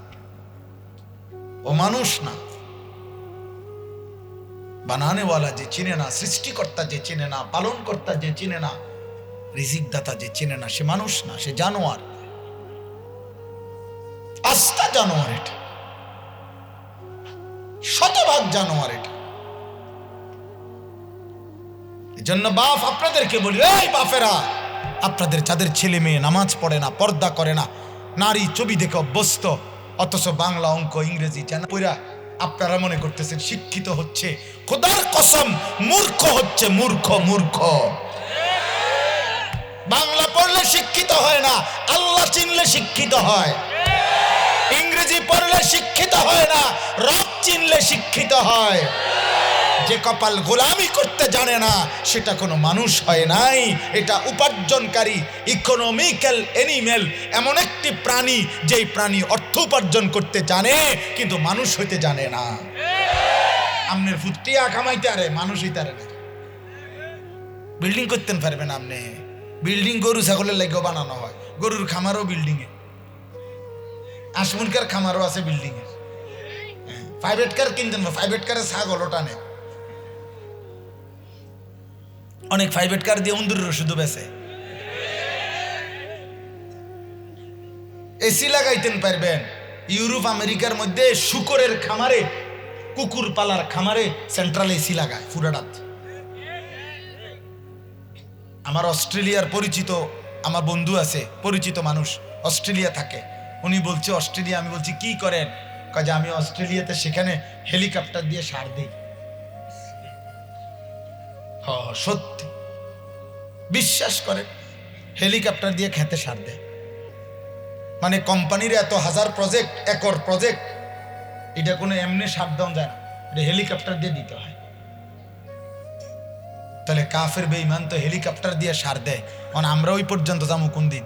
ও মানুষ না। বানানেওয়ালা যে চিনে না, সৃষ্টিকর্তা যে চিনে না, পালনকর্তা যে চিনে না, রিজিকদাতা যে চিনে না, সে মানুষ না, সে জানোয়ার, আস্তা জানোয়ার। এটা শতভাগ জানোয়ার। এটা এজন্য বাপ আপনাদেরকে বলি, এই বাপেরা, আপনাদের যাদের ছেলে মেয়ে নামাজ পড়ে না, পর্দা করে না, নারী ছবি দেখে অভ্যস্ত, অথচ বাংলা, অঙ্ক, ইংরেজি জানা পড়া আপনারা মনে করতেছেন শিক্ষিত হচ্ছে, খোদার কসম মূর্খ হচ্ছে, মূর্খ, মূর্খ। বাংলা পড়লে শিক্ষিত হয় না, আল্লাহ চিনলে শিক্ষিত হয়। ইংরেজি পড়লে শিক্ষিত হয় না, রব চিনলে শিক্ষিত হয়। যে কপাল গোলামি করতে জানে না, সেটা কোনো মানুষ হয় নাই। এটা উপার্জনকারী, ইকোনমিক্যাল এনিমেল, এমন একটি প্রাণী যেই প্রাণী অর্থ উপার্জন করতে জানে কিন্তু মানুষ হইতে জানে না। আমনের ফুটিয়া কামাইতে আরে, মানুষ হইতে আরে না। বিল্ডিং করতেন পারবেন আপনি? বিল্ডিং গরু ছাগলের লাগেও বানানো হয়, গরুর খামারও বিল্ডিং এ, আসমুনকার খামারও আছে বিল্ডিং এ। প্রাইভেট কার কিনতেন, প্রাইভেট কারে ছাগল টানে, অনেক প্রাইভেট কার দিয়ে উন্দুরের শুধু বেছে, এসি লাগাইতেন পারবেন। ইউরোপ আমেরিকার মধ্যে শুকরের খামারে, কুকুর পালার খামারে সেন্ট্রাল এসি লাগায় ফুরাডাত। আমার অস্ট্রেলিয়ার পরিচিত আমার বন্ধু আছে, পরিচিত মানুষ অস্ট্রেলিয়া থাকে, উনি বলছে অস্ট্রেলিয়া। আমি বলছি কি করেন? কাজে আমি অস্ট্রেলিয়াতে সেখানে হেলিকপ্টার দিয়ে সার দিই। সত্যি বিশ্বাস করেন, হেলিকপ্টার দিয়ে খেতে সার দেয়। মানে কোম্পানির এত হাজার প্রজেক্ট, একর প্রজেক্ট, এটা কোনো এমনি সার দেওয়া যায় না, এটা হেলিকপ্টার দিয়ে দিতে হয়। তাহলে কাফের বেঈমান তো হেলিকপ্টার দিয়ে সার দেয়। কারণ আমরা ওই পর্যন্ত যাবো কোন দিন?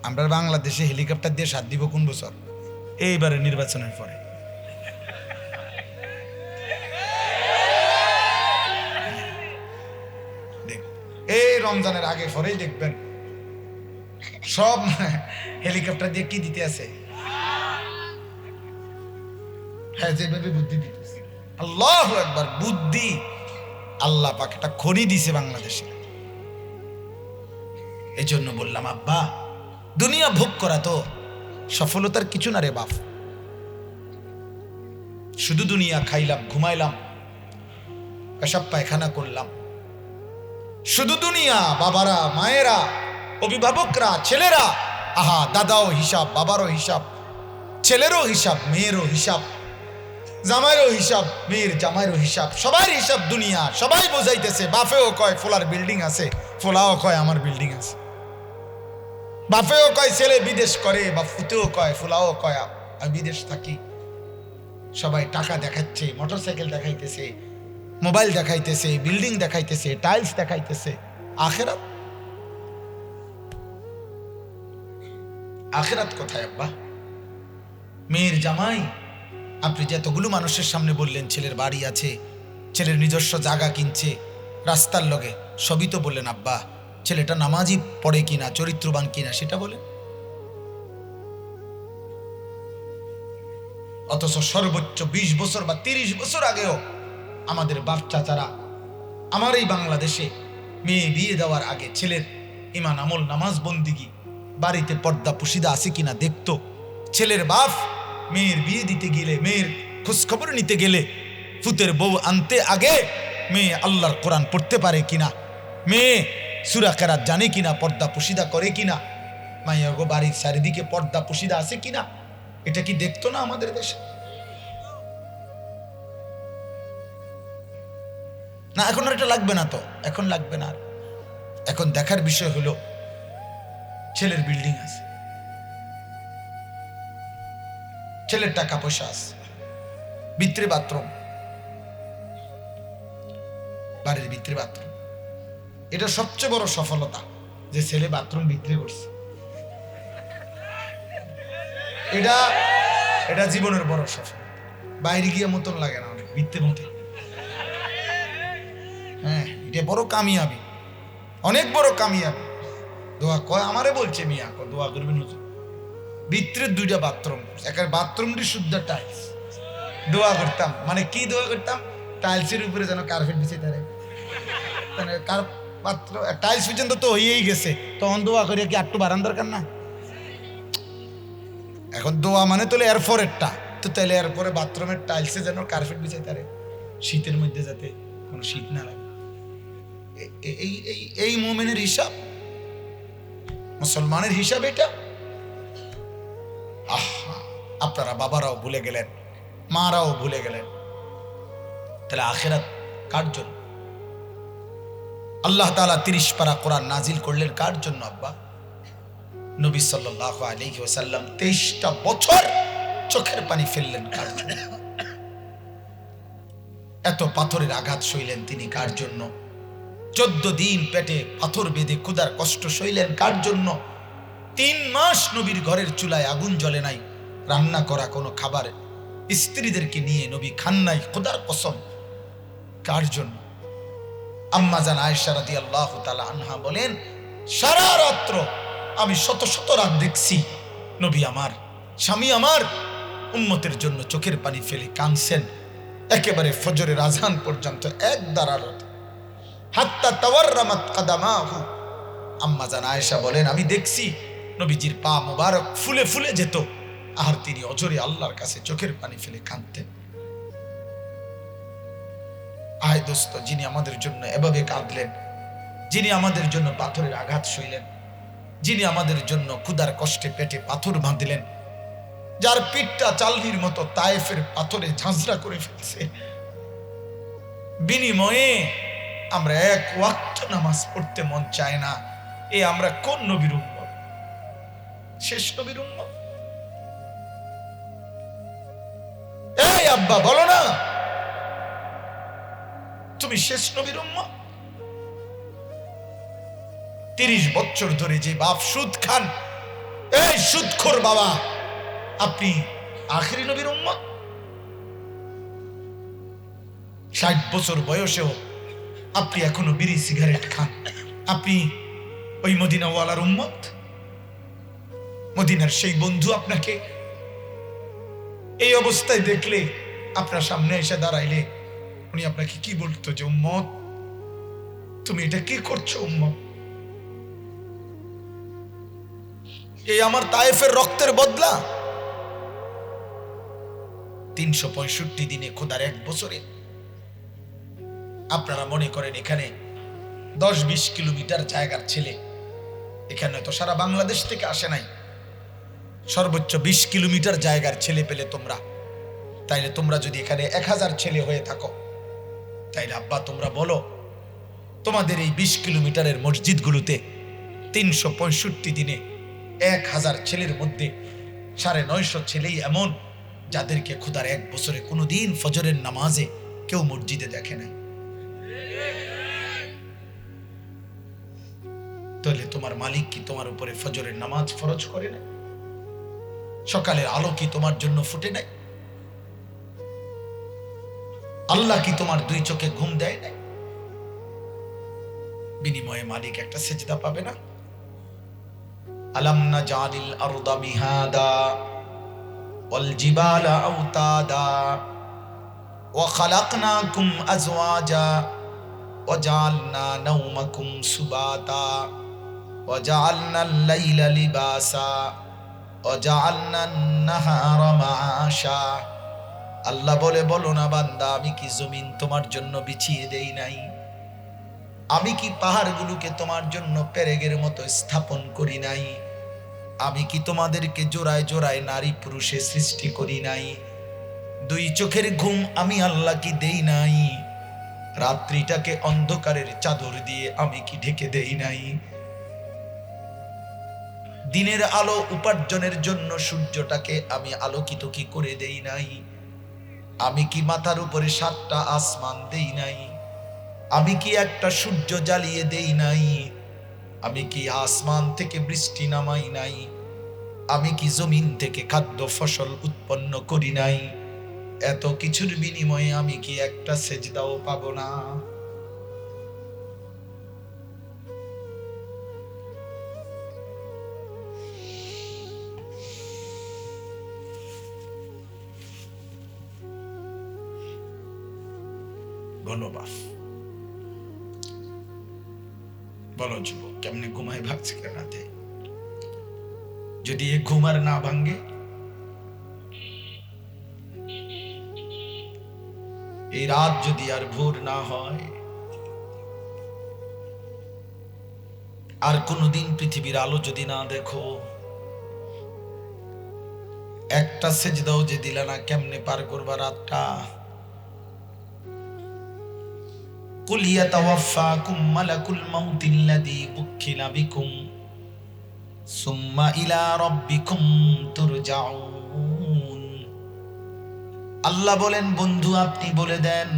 আমরা বাংলাদেশে হেলিকপ্টার দিয়ে সার দিব কোন বছর? এইবারে নির্বাচনের পরে। এই রমজানের আগে পরেই দেখবেন সব হেলিকপ্টার দিয়ে কি দিতে আছে। হ্যাঁ, যেভাবে বুদ্ধি দিতেছে, আল্লাহু আকবার, বুদ্ধি আল্লাহ পাক একটা খনি দিছে বাংলাদেশে। এই জন্য বললাম আব্বা, দুনিয়া ভোগ করা তো সফলতার কিছু না রে বাপ। শুধু দুনিয়া খাইলাম, ঘুমাইলাম, পেশাব পায়খানা করলাম, শুধু দুনিয়া। বাবারা, মায়েরা, অভিভাবকরা, ছেলেরা, আহা, দাদাও হিসাব, বাবারও হিসাব, ছেলেরও হিসাব, মেয়েরও হিসাব, জামাইরও হিসাব, মেয়ের জামাইরও হিসাব, সবার হিসাব দুনিয়া। সবাই বোঝাইতেছে, বাপেও কয় ফোলার বিল্ডিং আছে, ফোলাও কয় আমার বিল্ডিং আছে। বাপেও কয় ছেলে বিদেশ করে, বা ফুতেও কয়, ফোলাও কয় আমি বিদেশ থাকি। সবাই টাকা দেখাচ্ছে, মোটরসাইকেল দেখাইতেছে, মোবাইল দেখাইতেছে, বিল্ডিং দেখাইতেছে, টাইলস দেখাইতেছে। আখেরাত, আখেরাত কোথায় আব্বা? মেয়ের জামাই, আপনি যতগুলো মানুষের সামনে বললেন ছেলের বাড়ি আছে, ছেলের নিজস্ব জায়গা কিনছে রাস্তার লগে, সবই তো বললেন আব্বা। ছেলেটা নামাজি পড়ে কিনা, চরিত্রবান কিনা সেটা বলেন। অথচ সর্বোচ্চ 20 বছর বা 30 বছর আগেও আমাদের বাপ চাচারা আমার এই বাংলাদেশে মেয়ে বিয়ে দেওয়ার আগে ছেলের ইমান আমল, নামাজ বন্দিগি, বাড়িতে পর্দা পুশিদা আছে কিনা দেখতো। ছেলের বাপ মেয়ের বিয়ে দিতে গেলে, মেয়ের খোঁজখবর নিতে গেলে, ফুতের বউ আনতে আগে মেয়ে আল্লাহর কোরআন পড়তে পারে কিনা, মেয়ে সূরা কেরাত জানে কিনা, পর্দা পুশিদা করে কিনা, মাইয়া গো বাড়ির চারিদিকে পর্দা পুশিদা আছে কিনা, এটা কি দেখতো না আমাদের দেশে? না, এখন আর এটা লাগবে না তো, এখন লাগবে না। এখন দেখার বিষয় হলো ছেলের বিল্ডিং আছে, ছেলের টাকা পয়সা আছে, ভিতরে বাথরুম, বাড়ির ভিতরে বাথরুম। এটা সবচেয়ে বড় সফলতা যে ছেলে বাথরুম ভিতরে করছে। এটা এটা জীবনের বড় সফল। বাইরে গিয়ে মতন লাগে না, অনেক ভিতরে মতো। হ্যাঁ, এটা বড় কামিয়াবি, অনেক বড় কামিয়াবি। দোয়া কয় আমারে বলছে, মিয়া দোয়া করবেন হুজুর। ভিতরে 2টা বাথরুম, একটা বাথরুমটি শুদ্ধ টাইলস। দোয়া করতাম, মানে কি দোয়া করতাম? টাইলসের উপরে যেন কার্পেট বিছিয়ে তারে, টাইলস পর্যন্ত তো হয়েই গেছে, তখন দোয়া করিয়া কি একটু বাড়ান দরকার না? এখন দোয়া মানে তো এরপরেরটা তো, তাহলে এরপরে বাথরুমের টাইলসে যেন কার্পেট বিছিয়ে তারে, শীতের মধ্যে যাতে কোনো শীত না লাগে। এই মুমিনের হিসাব, মুসলমানের হিসাব এটা। আপনারা বাবারাও ভুলে গেলেন, মারাও ভুলে গেলেন। তাহলে আখিরাত কার জন্য? আল্লাহ তাআলা 30 পারা কোরআন নাজিল করলেন কার জন্য আব্বা? নবী সাল্লাল্লাহু আলাইহি ওয়াসাল্লাম 23টা বছর চোখের পানি ফেললেন কার জন্য? এত পাথরের আঘাত সইলেন তিনি কার জন্য? 14 দিন পেটে পাথর বেঁধে ক্ষুধার কষ্ট সইলেন কার জন্য? 3 মাস নবীর ঘরের চুলায় আগুন জ্বলে নাই, রান্না করা কোনো খাবার স্ত্রীদেরকে নিয়ে নবী খান নাই, খোদার কসম। কার জন্য? আম্মা জান আয়েশা রাদিয়াল্লাহু তাআলা আনহা বলেন, সারা রাত্র আমি শত শত রাত দেখছি নবী আমার, স্বামী আমার উম্মতের জন্য চোখের পানি ফেলে কাঁদছেন একেবারে ফজরের আজান পর্যন্ত, এক দাঁড়ালো হাত্তা তাওয়াররামাত কাদামাহু। আম্মা জান আয়েশা বলেন, আমি দেখছি নবীজির পা মুবারক ফুলে ফুলে যেত, আর তিনি অজরে আল্লাহর কাছে চোখের পানি ফেলে কাঁদতেন। আয় দোস্ত, যিনি আমাদের জন্য এভাবে কাঁদলেন, যিনি আমাদের জন্য পাথরের আঘাত সইলেন, যিনি আমাদের জন্য ক্ষুধার কষ্টে পেটে পাথর বাঁধলেন, যার পিঠটা চালনির মতো তায়েফের পাথরে ঝাঁঝরা করে ফেলছে, বিনিময়ে আমরা এক ওয়াক্ত নামাজ পড়তে মন চায় না। এ আমরা কোন নবীর উম্মত? শেষ নবীর উম্মত। এই আব্বা বলো না, তুমি শেষ নবীর উম্মত? 30 বছর ধরে যে বাপ সুদ খান, এই সুদখোর বাবা, আপনি আখেরি নবীর উম্মত? 60 বছর বয়সেও আপনি এখনো বিড়ি সিগারেট খান, আপনি ওই মদিনাওয়ালার উম্মত? মদিনার সেই বন্ধু আপনাকে এই অবস্থায় দেখলে, আপনার সামনে এসে দাঁড়াইলে উনি আপনাকে কি বলতো? যে উম্মত, তুমি এটা কি করছো উম্মত? এই আমার তায়েফের রক্তের বদলা। 365 দিনে, খোদার 1 বছরে আপনারা মনে করেন এখানে 10-20 কিলোমিটার জায়গার ছেলে, এখানে তো সারা বাংলাদেশ থেকে আসে নাই, সর্বোচ্চ 20 কিলোমিটার জায়গার ছেলে পেলে তোমরা, তাইলে তোমরা যদি এখানে 1000 ছেলে হয়ে থাকো, তাইলে আব্বা তোমরা বলো, তোমাদের এই 20 কিলোমিটারের মসজিদগুলোতে 365 দিনে 1000 ছেলের মধ্যে 950 ছেলেই এমন যাদেরকে খোদার 1 বছরে কোনোদিন ফজরের নামাজে কেউ মসজিদে দেখে নাই। তাহলে তোমার মালিক কি তোমার উপরে ফজরের নামাজ ফরজ করে না? সকালের আলো কি তোমার জন্য ফুটে নাই? আল্লাহ কি তোমার 2 চোখে ঘুম দেয় নাই? বিনিময়ে মালিক একটা সেজদা পাবে না? আলাম নাজালিল আরদা মিহাদা ওয়াল জিবালা আওতাদা ওয়া খালাকনাকুম আজওয়াজা ওয়া জাআলনা নাওমাকুম সুবাতা ওয়া জাআলনাল লাইলা লিবাসা ওয়া জাআলনান নাহারা মাআশা। আল্লাহ বলে, বলো না বান্দা, আমি কি জমিন তোমার জন্য বিছিয়ে দেই নাই? আমি কি পাহাড়গুলোকে তোমার জন্য পেরেগের মতো স্থাপন করি নাই? আমি কি তোমাদেরকে জোড়ায় জোড়ায় নারী পুরুষে সৃষ্টি করি নাই? 2 চোখের ঘুম আমি আল্লাহ কি দেই নাই? রাত্রিটাকে অন্ধকারের চাদর দিয়ে আমি কি ঢেকে দেই নাই? দিনের আলো উপার্জনের জন্য সূর্যটাকে আমি আলোকিত কি করে দেই নাই? আমি কি মাথার উপরে 7টা আসমান দেই নাই? আমি কি একটা সূর্য জ্বালিয়ে দেই নাই? আমি কি আসমান থেকে বৃষ্টি নামাই নাই? আমি কি জমিন থেকে খাদ্য ফসল উৎপন্ন করি নাই? এত কিছুর বিনিময়ে আমি কি একটা সেজদাও পাবো না? বলো বাপ, বলো যুবক, কেমনে ঘুমাই ভাগছে রাতে? যদি এ ঘুমার না ভাঙ্গে, এই রাত যদি আর ভোর না হয়, আর কোনদিন পৃথিবীর আলো যদি না দেখো, একটা সেজদাও যে দিলা না, কেমনে পার করবা রাতটা? কুল ইয়াতাওয়াফাকুম মালাকুল মাউতিল্লাযী বুক্কিলা বিকুম সুম্মা ইলা রাব্বিকুম তুরজাউন। আল্লাহ বলেন, বন্ধু আপনি বলে দেন,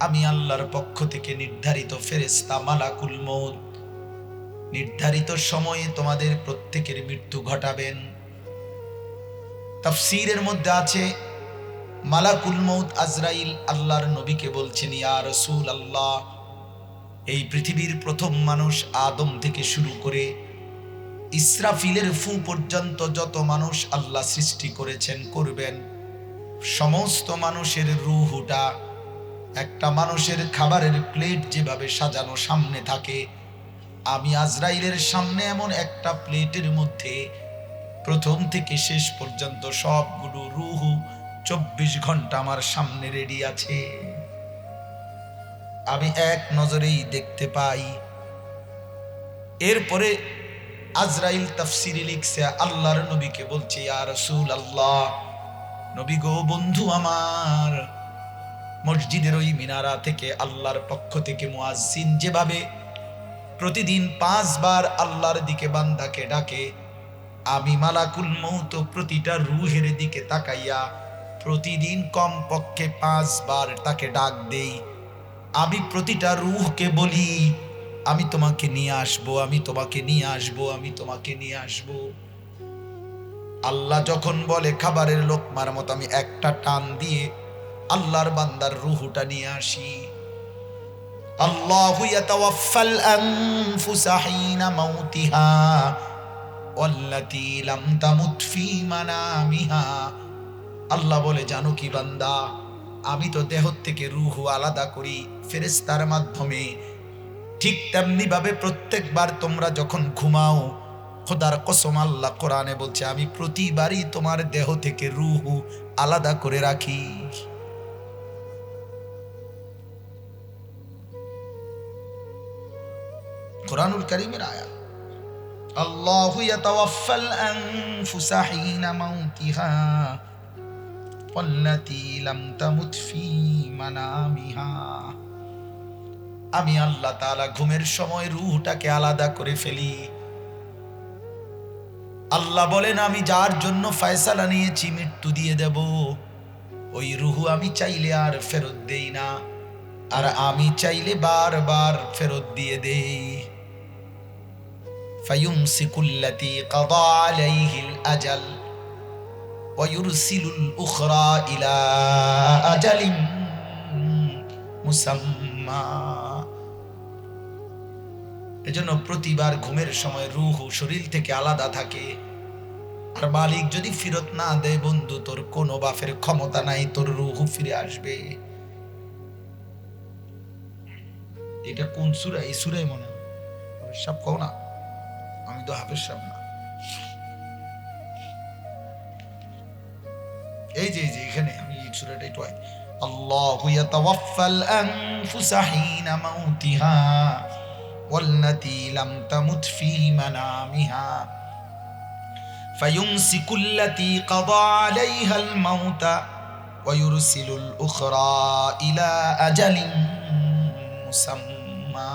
আমি আল্লাহর পক্ষ থেকে নির্ধারিত ফেরেশতা মালাকুল মউত নির্ধারিত সময়ে তোমাদের প্রত্যেকের মৃত্যু ঘটাবেন। তাফসীরের মধ্যে আছে, মালাকুল মউত আজরাইল আল্লাহর নবীকে বলছেন, ইয়া রাসূলুল্লাহ, এই পৃথিবীর প্রথম মানুষ আদম থেকে শুরু করে ইসরাফিলের ফু পর্যন্ত যত মানুষ আল্লাহ সৃষ্টি করেছেন করবেন, সমস্ত মানুষের রূহটা একটা মানুষের খাবারের প্লেট যেভাবে সাজানো সামনে থাকে, আমি আজরাইলের সামনে এমন একটা প্লেটের মধ্যে প্রথম থেকে শেষ পর্যন্ত সবগুলো রূহ 24 ঘন্টা আমার সামনে রেডি আছে। আমি এক নজরেই দেখতে পাই। এরপরে আজরাইল তাফসিরে লিখছে, আল্লাহর নবীকে বলছে, ইয়া রাসূলুল্লাহ, নবী গো, বন্ধু আমার, মসজিদের ওই মিনারা থেকে আল্লাহর পক্ষ থেকে মুয়াজ্জিন যেভাবে প্রতিদিন 5 বার আল্লাহর দিকে বান্দাকে ডাকে, আমি মালাকুল মউত প্রতিটা রূহের দিকে তাকাইয়া প্রতিদিন কমপক্ষে 5 বার তাকে ডাক দেই। আমি প্রতিটা রূহকে বলি, আমি তোমাকে নিয়ে আসবো, আমি তোমাকে নিয়ে আসবো, আমি তোমাকে নিয়ে আসবো। আল্লাহ যখন বলে খাবারের লোকমার মতো, আমি একটা টান দিয়ে আল্লাহর বান্দার রূহটা নিয়ে আসি। আল্লাহু ইয়াতাওয়াফাল আনফুসা হিনা মাউতিহা ওয়াল্লাতী লাম তামুত ফী মানামিহা। আল্লাহ বলে, জানো কি বান্দা, আমি তো দেহ থেকে রূহ আলাদা করি ফেরেশতার মাধ্যমে। ঠিক তেমনি ভাবে প্রত্যেকবার তোমরা যখন ঘুমাও, খোদার কসম আল্লাহ কোরআনে বলছে, আমি প্রতিবারই তোমার দেহ থেকে রূহ আলাদা করে রাখি। কুরআনুল কারীমের আয়াত। আল্লাহু ইয়াতাওয়াফাল আনফুসা হিনা মাউতিহা ওয়াল্লাতী লাম তামুত ফী মানামিহা। আমি আল্লাহ তাআলা ঘুমের সময় রূহটাকে আলাদা করে ফেলি। আল্লাহ বলেন, আমি যার জন্য ফয়সালা নিয়েছি মৃত্যু দিয়ে দেব, ওই রূহ আমি চাইলে আর ফেরত দেই না, আর আমি চাইলে বারবার ফেরত দিয়ে দেই। ফায়ুমসিকুল্লাতী কাদা আলাইহিল আজাল ওয়া ইউরসিলুল উখরা ইলা আজালিম মুসাম্মা। এজন্য প্রতিবার ঘুমের সময় রূহ শরীর থেকে আলাদা থাকে। আর মালিক যদি ফেরত না দেয়, বন্ধু, তোর কোনো বাফের ক্ষমতা নাই তোর রূহ ফিরে আসবে। এটা কোন সূরা? এই সূরাই মনে হয় সব কও না, আমি তো হাফেজ সাহেব না। এই যে এখানে আমি এই সূরাটা একটু, আল্লাহু ইয়াতাওয়াফাল আনফুসা হিনা মাউতিহা ওয়াল্লাতী লাম তামুত ফী মানামিহা ফায়ুমসিকুল্লাতী কাদা আলাইহাল মাউতা ওয়া ইউরসিলুল উখরা ইলা আজালিন মুসাম্মা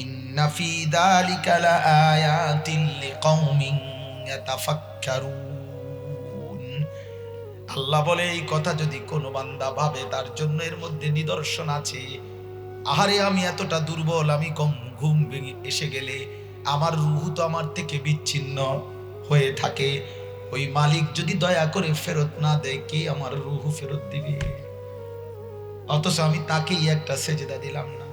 ইন্না ফী যালিকা লাআয়াতিন লিকাওমিন ইয়াতাফাক্কারুন। আল্লাহ বলে, এই কথা যদি কোনো বান্দা ভাবে, তার জন্য এর মধ্যে নিদর্শন আছে। আহারে, আমি এতটা দুর্বল, আমি কম ঘুম ভেঙে এসে গেলে আমার রূহ তো আমার থেকে বিচ্ছিন্ন হয়ে থাকে। ওই মালিক যদি দয়া করে ফেরত না দেয়, কে আমার রূহ ফেরত দিবে? অথচ আমি তাকেই একটা সেজদা দিলাম না।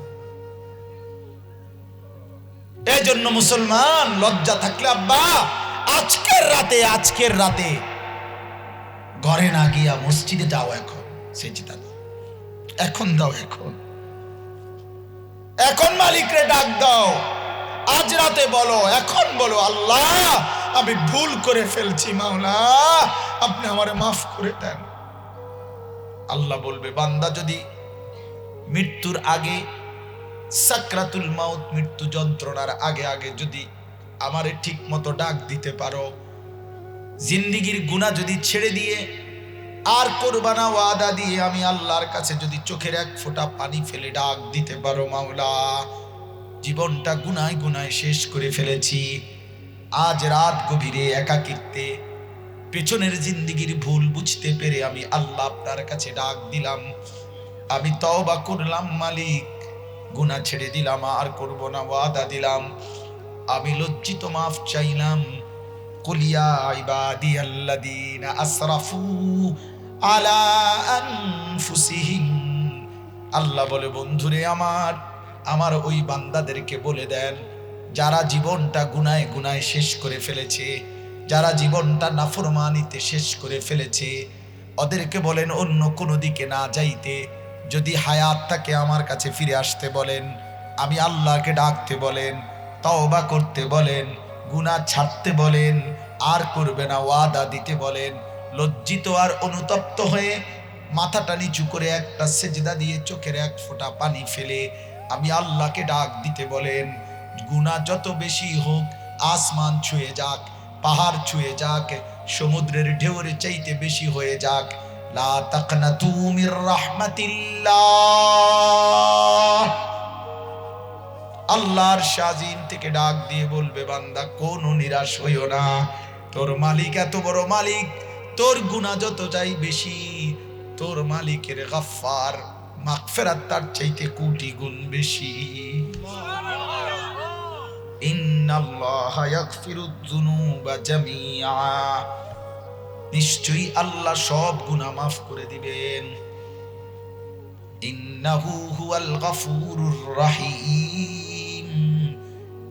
এই জন্য মুসলমান, লজ্জা থাকলে আব্বা আজকের রাতে ঘরে না গিয়া মসজিদে যাও, এখন সেজদা দাও, এখন দাও, এখন মালিকরে ডাক দাও, আজ রাতে বলো, এখন বলো, আল্লাহ আমি ভুল করে ফেলছি, মাওলা আপনি আমারে মাফ করে দেন। আল্লাহ বলবে, বান্দা যদি মৃত্যুর আগে, সাকরাতুল মাউত, মৃত্যু যন্ত্রণার আগে যদি আমারে ঠিক মতো ডাক দিতে পারো, জিন্দিগির গুনাহ যদি ছেড়ে দিয়ে আর করবা না ওয়াদা দিয়ে, আমি আল্লাহর কাছে যদি চোখের এক ফোঁটা পানি ফেলে ডাক দিতে পারো, মাওলা জীবনটা গুনায় শেষ করে ফেলেছি, আজ রাত গভীরে একাকিত্বে পেছনের জিন্দিগির ভুল বুঝতে পেরে আমি আল্লাহ আপনার কাছে ডাক দিলাম, আমি তওবা করলাম মালিক, গুনাহ ছেড়ে দিলাম, আর করব না, ওয়াদা দিলাম, আমি লজ্জিত, মাফ চাইলাম। কুল ইয়া ইবাদিয়াল্লাযীনা আসরাফু আলা আনফুসিহিম। আল্লাহ বলে, বন্ধুরে আমার ওই বান্দাদেরকে বলে দেন, যারা জীবনটা গুনায় শেষ করে ফেলেছে, যারা জীবনটা নাফরমানিতে শেষ করে ফেলেছে, ওদেরকে বলেন অন্য কোনো দিকে না যাইতে, যদি হায়াত থাকে আমার কাছে ফিরে আসতে বলেন, আমি আল্লাহকে ডাকতে বলেন, তওবা করতে বলেন, গুনাহ ছাড়তে বলেন, আর করবে না ওয়াদা দিতে বলেন। লজ্জিত আর অনুতপ্ত হয়ে মাথাটা নিচু করে একটা সেজদা দিয়ে চোখের এক ফোঁটা পানি ফেলে আমি আল্লাহকে ডাক দিতে বলেন। গুনাহ যত বেশি হোক, আসমান ছুঁয়ে যাক, পাহাড় ছুঁয়ে যাক, সমুদ্রের ঢেউর চাইতে বেশি হয়ে যাক, লা তাকনাতু মির রাহমাতিল্লাহ। আল্লাহর শাজিন থেকে ডাক দিয়ে বলবে, বান্দা কোনো নিরাশ হইও না, তোর মালিক এত বড় মালিক, তোর গুনাহ যত যাই বেশি, তোর মালিকের গফফার, মাগফিরাত তার চাইতে কোটি গুণ বেশি। ইন্নাল্লাহা ইয়াগফিরুয যুনুবা জামিআ, নিশ্চয়ই আল্লাহ সব গুনাহ মাফ করে দিবেন। ইন্নাহু হুয়াল গফুরুর রহিম,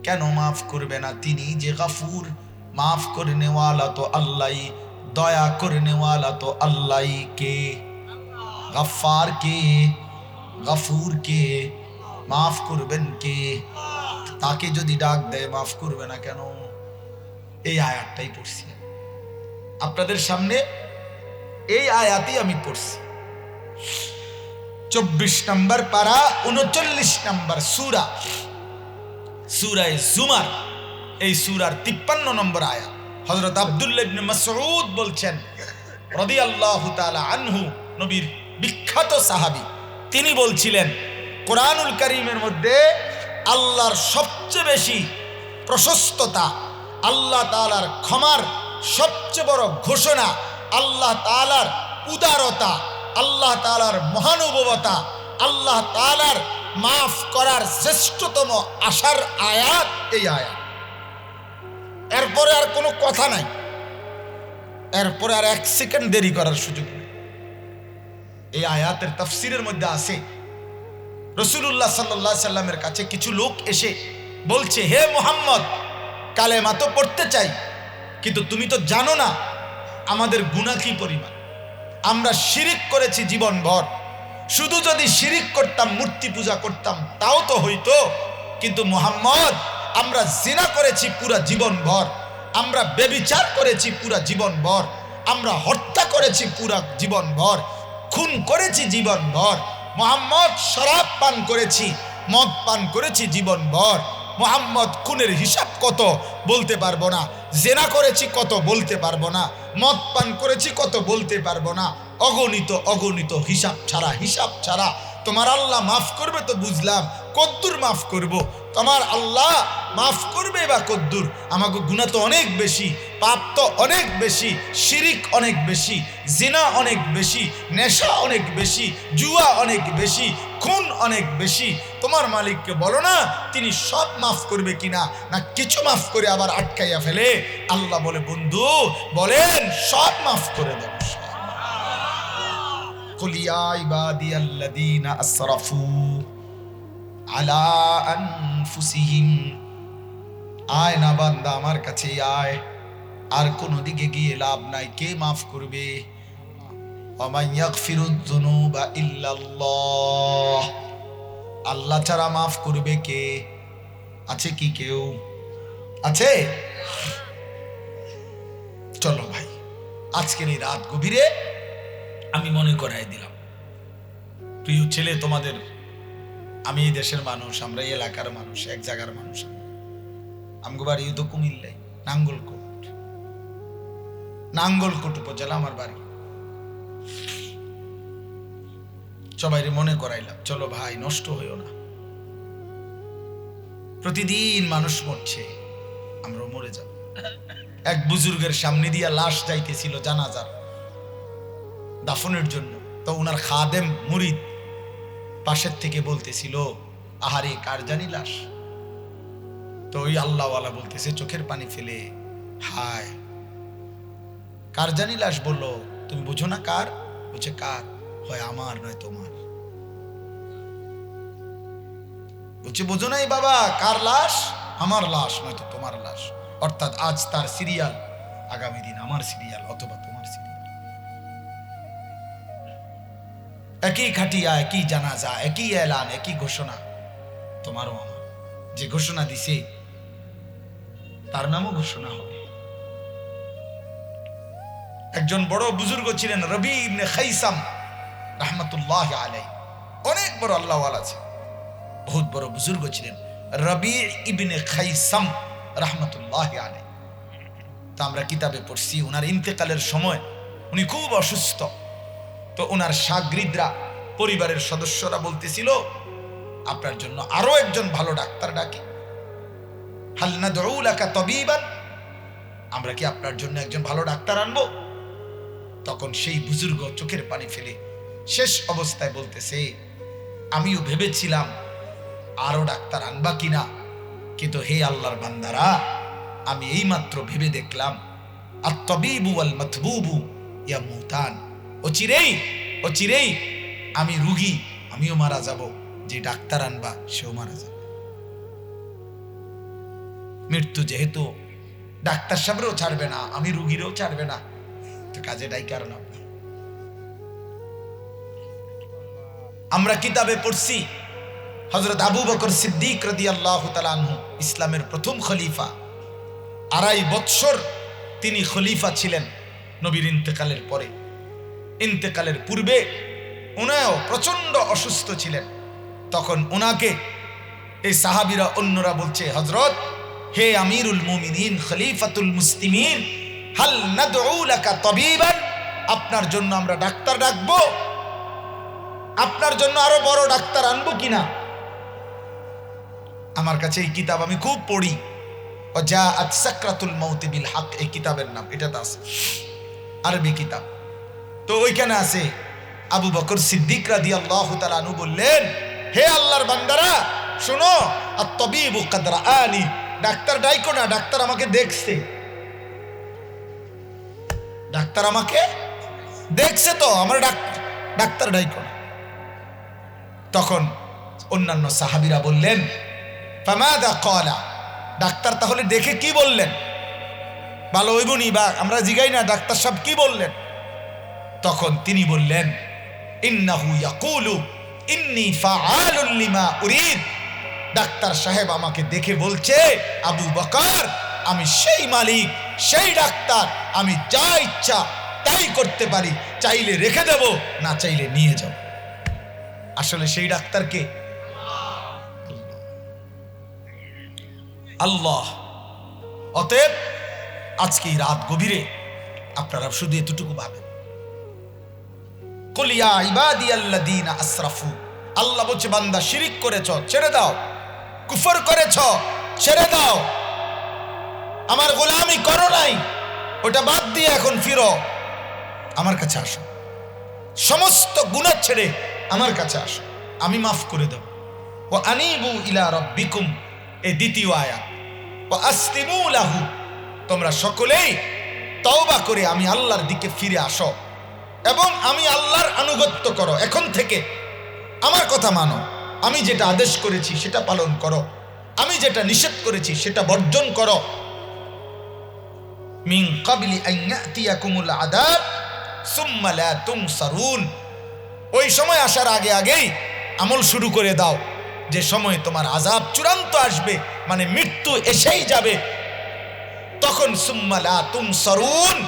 কেন মাফ করবে না? তিনি যে গফুর, মাফ করে নেওয়ালা তো আল্লাহই, দয়া করে নেওয়ালা তো আল্লাহই। কে? গফফার কে? গফুর কে? মাফ করবেন কে? তাকে যদি ডাক দেয় মাফ করবে না কেন? এই আয়াতটাই পড়ছি আপনাদের সামনে, এই আয়াতই আমি পড়ছি। 24 নম্বর পারা, 39 নম্বর সূরা, সূরায়ে জুমার, এই সূরার 53 নম্বর আয়াত। হযরত আব্দুল্লাহ ইবনে মাসউদ বলছেন রাদিয়াল্লাহু তাআলা আনহু, নবীর বিখ্যাত সাহাবী, তিনি বলছিলেন কোরআনুল কারীমের মধ্যে আল্লাহর সবচেয়ে বেশি প্রশস্ততা, আল্লাহ তাআলার ক্ষমার সবচেয়ে বড় ঘোষণা, আল্লাহ তাআলার উদারতা, আল্লাহ তাআলার মহানুভবতা, আল্লাহ তাআলার মাফ করার শ্রেষ্ঠতম আশার আয়াত এই আয়াত। এরপরে আর কোনো কথা নাই, এরপরে আর এক সেকেন্ড দেরি করার সুযোগ নেই। এই আয়াতের তাফসীরের মধ্যে আছে, রাসূলুল্লাহ সাল্লাল্লাহু আলাইহি সাল্লামের কাছে কিছু লোক এসে বলছে, হে মুহাম্মদ, কালেমা তো পড়তে চাই, কিন্তু তুমি তো জানো না আমাদের গুনাহ কি পরিমাণ। আমরা শিরিক করেছি জীবনভর, শুধু যদি শিরিক করতাম, মূর্তি পূজা করতাম তাও তো হইতো, কিন্তু মুহাম্মদ আমরা জিনা করেছি পুরা জীবনভর, আমরা ব্যভিচার করেছি পুরা জীবনভর, আমরা হত্যা করেছি পুরা জীবনভর, খুন করেছি জীবনভর, মুহাম্মদ শরাব পান করেছি, মদ পান করেছি জীবনভর। মুহাম্মদ খুনের হিসাব কত বলতে পারবো না, জেনা করেছি কত বলতে পারবো না, মদ পান করেছি কত বলতে পারবো না, অগণিত অগণিত হিসাব ছাড়া, হিসাব ছাড়া। তোমার আল্লাহ মাফ করবে তো বুঝলাম, কদ্দুর মাফ করব? তোমার আল্লাহ মাফ করবে বা কদ্দুর? আমাকে গুনাহ তো অনেক বেশি, পাপ তো অনেক বেশি, শিরিক অনেক বেশি, জিনা অনেক বেশি, নেশা অনেক বেশি, জুয়া অনেক বেশি, খুন অনেক বেশি। তোমার মালিককে বলো না তিনি সব মাফ করবে কিনা, না কিছু মাফ করে আবার আটকাইয়া ফেলে? আল্লাহ বলে, বন্ধু বলেন সব মাফ করে দেব। কুল ইয়া ইবাদিয়াল্লাযীনা আসরাফু আলা আনফুসিহিম, আয় না বান্দা আমার কাছে আয়, আর কোন দিকে গিয়ে লাভ নাই। কে মাফ করবে? ওয়া মান ইয়াগফিরুয যুনুবা ইল্লাল্লাহ, আল্লাহ ছাড়া মাফ করবে কে? আছে কি কেউ? আছে? চলো ভাই, আজকের এই রাত গভীরে আমি মনে করাই দিলাম, প্রিয় ছেলে, তোমাদের, আমি এই দেশের মানুষ, আমরা এই এলাকার মানুষ, এক জায়গার মানুষ। আমগো বাড়ি তো কুমিল্লায়, নাঙ্গলকোট উপজেলা আমার বাড়ি। সবাই মনে করাইলাম, চলো ভাই নষ্ট হইও না, প্রতিদিন মানুষ মরছে, আমরা মরে যাব। এক বুজুর্গের সামনে দিয়া লাশ যাইতেছিল জানাজার দাফনের জন্য, তো উনার খাদেম মুরিদ পাশের থেকে বলতেছিল, আহারে কার জানি লাশ? তো ওই আল্লাহওয়ালা বলতেছে চোখের পানি ফেলে, হায় কার জানি লাশ? বললো, তুমি বুঝো না কার? বলছে কার? হয় আমার নয় তোমার। বলছে বুঝো নাই বাবা, কার লাশ? আমার লাশ নয়তো তোমার লাশ। অর্থাৎ আজ তার সিরিয়াল, আগামী দিন আমার সিরিয়াল অথবা তোমার সিরিয়াল। একই খাটিয়া, একই জানাজা, একই এলান, একই ঘোষণা। তোমারও আমার। যে ঘোষণা দিছে তার নামও ঘোষণা হবে। একজন বড় বুজুর্গ ছিলেন রবি ইবনে খাইসাম রাহমাতুল্লাহ আলাইহি, অনেক বড় আল্লাহওয়ালা আছে, বহুত বড় বুজুর্গ ছিলেন রবি ইবনে খাইসাম রাহমাতুল্লাহ আলাইহি। তা আমরা কিতাবে পড়ছি ওনার ইন্তেকালের সময় উনি খুব অসুস্থ। তো ওনার শাগরিদরা, পরিবারের সদস্যরা বলতেছিল আপনার জন্য আরো একজন ভালো ডাক্তার ডাকি, হাল নাদউ লাকা তাবিবান, আমরা কি আপনার জন্য একজন ভালো ডাক্তার আনবো? তখন সেই বুজুর্গ চোখের পানি ফেলে শেষ অবস্থায় বলতেছে, আমিও ভেবেছিলাম আরো ডাক্তার আনবা কিনা, কিন্তু হে আল্লাহর বান্দারা, আমি এইমাত্র ভেবে দেখলাম আত-তাবিবু ওয়াল মাতবুবু ইয়ামুতান, অচিরেই আমি রুগী, আমিও মারা যাব, যে ডাক্তার আনবা সেও মারা যাবে। মৃত্যু যেহেতু ডাক্তার সাহেবও ছাড়বে না, আমি রুগীরও ছাড়বে না, তো কাজে ডাইকার না। আমরা কিতাবে পড়ছি হযরত আবু বকর সিদ্দিক রাদিয়াল্লাহু তাআলা আনহু, ইসলামের প্রথম খলিফা, 2.5 বৎসর তিনি খলিফা ছিলেন নবীর ইন্তেকালের পরে। ইন্তেকালের পূর্বে উনিও প্রচন্ড অসুস্থ ছিলেন। তখন উনাকে এই সাহাবীরা অন্যরা বলছে, হযরত, হে আমিরুল মুমিনিন, খলিফাতুল মুসলিমিন, হাল নাদউ লাকা তাবিবান, আপনার জন্য আমরা ডাক্তার ডাকবো, আপনার জন্য আরো বড় ডাক্তার আনবো কিনা? আমার কাছে এই কিতাব আমি খুব পড়ি, ওয়াজাআত সাকরাতুল মাউত বিল হক, এই কিতাবের নাম, এটা তো আছে আরবি কিতাব। তো ওইখানে আছে আবু বকর সিদ্দিক রাদিয়াল্লাহু তাআলা আনহু বললেন, হে আল্লাহর বান্দারা শোনো, আত-তাবিবু কাদ রাআনি, ডাক্তার ডাইকো না, ডাক্তার আমাকে দেখছে, ডাক্তার আমাকে দেখছে, তো আমার ডাক্তার ডাইকো না। তখন অন্যান্য সাহাবীরা বললেন, ফামাদা ক্বালা, ডাক্তার তাহলে দেখে কি বললেন? ভালো হইবনি, বা আমরা জিগাই না ডাক্তার সাহেব কি বললেন? তখন তিনি বললেন, ইন্নাহু ইয়াকুলু ইন্নী ফাআলুন লিমা উরিদ, ডাক্তার সাহেব আমাকে দেখে বলছে, আবু বকর, আমি সেই মালিক, সেই ডাক্তার, আমি যা ইচ্ছা তাই করতে পারি, চাইলে রেখে দেব, না চাইলে নিয়ে যাব। আসলে সেই ডাক্তারকে আল্লাহ। অতএব আজকে এই রাত গভীরে আপনারা শুধু এতটুকু ভাবেন, কুল ইয়া ইবাদিয়াল্লাযীনা আসরাফু, আল্লাহ বলছে বান্দা শিরিক করেছ ছেড়ে দাও, কুফর করেছ ছেড়ে দাও, আমার গোলামি করো নাই, ওটা বাদ দিয়ে এখন ফিরো, আমার কাছে আসো, সমস্ত গুনাহ ছেড়ে আমার কাছে আসো, আমি মাফ করে দেব। ওয়া আনিবু ইলা রাব্বিকুম, এই দ্বিতীয় আয়াত, ওয়া আসলিমু লাহু, তোমরা সকলেই তওবা করে আমি আল্লাহর দিকে ফিরে আসো এবং আমি আল্লাহর আনুগত্য করো। এখন থেকে আমার কথা মানো, আমি যেটা আদেশ করেছি সেটা পালন করো, আমি যেটা নিষেধ করেছি সেটা বর্জন করো। মিন ক্বাবলি আন ইয়াতিয়াকুমুল আযাব সুম্মা লা তুনসারুন, ওই সময় আসার আগে আগেই আমল শুরু করে দাও, যে সময় তোমার আযাব চূড়ান্ত আসবে, মানে মৃত্যু এসেই যাবে, তখন সুম্মা লা তুনসারুন,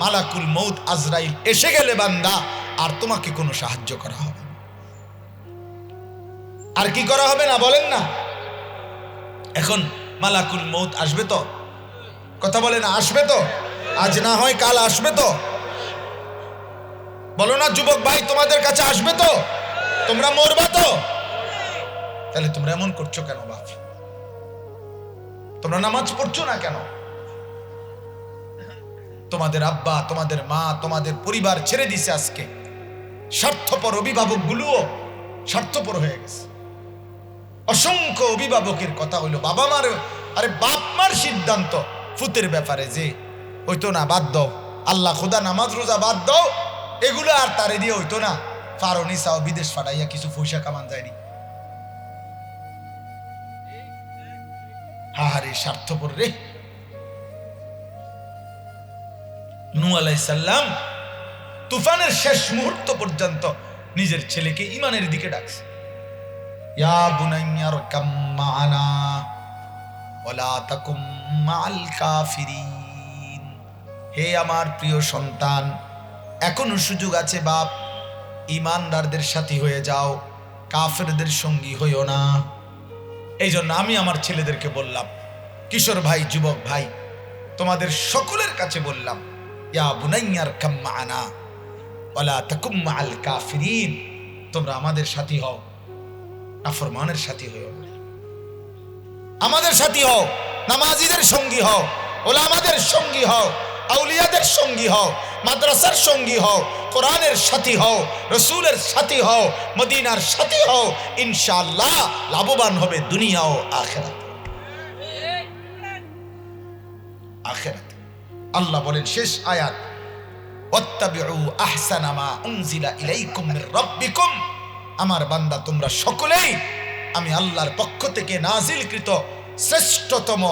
মালাকুল মউত আজরাইল এসে গেলে বান্দা আর তোমাকে কোনো সাহায্য করা হবে না। আর কি করা হবে না বলেন না? এখন মালাকুল মউত আসবে তো, কথা বলে না, আসবে তো, আজ না হয় কাল আসবে তো, বলো না যুবক ভাই, তোমাদের কাছে আসবে তো, তোমরা মরবা তো, তাহলে তোমরা এমন করছো কেন বাপ? তোমরা নামাজ পড়ছো না কেন? তোমাদের আব্বা, তোমাদের মা, তোমাদের পরিবার ছেড়ে দিছে আজকে, স্বার্থপর অভিভাবক গুলোও স্বার্থপর হয়ে গেছে। অসংখ্য অভিভাবকের কথা হইলো বাবা মার, আরে বাপ মার সিদ্ধান্ত ফুতের ব্যাপারে যে হইতো না, বাদ দাও, আল্লাহ খোদা নামাজ রোজা বাদ দাও, এগুলো আর তারে দিয়ে হইতো না, ফারনি চাও বিদেশ ফাটাইয়া কিছু পয়সা কামান যায়নি। হাহারে স্বার্থপর রে। নূহ আলাইহিস সালাম তুফানের শেষ মুহূর্ত পর্যন্ত নিজের ছেলেকে ঈমানের দিকে ডাকছে। ইয়া বুনাইয়া রকাম মা'ানা ওয়ালা তাকুম মা'আল কাফিরিন। হে আমার প্রিয় সন্তান, এখনো সুযোগ আছে বাপ, ঈমানদারদের সাথী হয়ে যাও, কাফেরদের সঙ্গী হইও না। এই জন্য আমি আমার ছেলেদেরকে বললাম, কিশোর ভাই, যুবক ভাই, তোমাদের সকলের কাছে বললাম, ইয়া বুনাইয়া রকাম মা'ানা ওয়ালা তাকুম মা'আল কাফিরিন, তোমরা আমাদের সাথী হও, নাফরমানের সাথী হও না। আমাদের সাথী হও, নামাজীদের সঙ্গী হও, ওলামাদের সঙ্গী হও, আউলিয়াদের সঙ্গী হও, মাদ্রাসার সঙ্গী হও, কোরআনের সাথী হও, রসুলের সাথী হও, মদিনার সাথী হও, ইনশাআল্লাহ লাভবান হবে দুনিয়া ও আখিরাতে। আখিরাতে আল্লাহ বলেন শেষ আয়াত, ওয়াত্তাবিউ আহসানা মা উনজিলা ইলাইকুম মির রাব্বিকুম, আমার বান্দা তোমরা সকলেই আমি আল্লাহর পক্ষ থেকে নাজিলকৃত শ্রেষ্ঠতম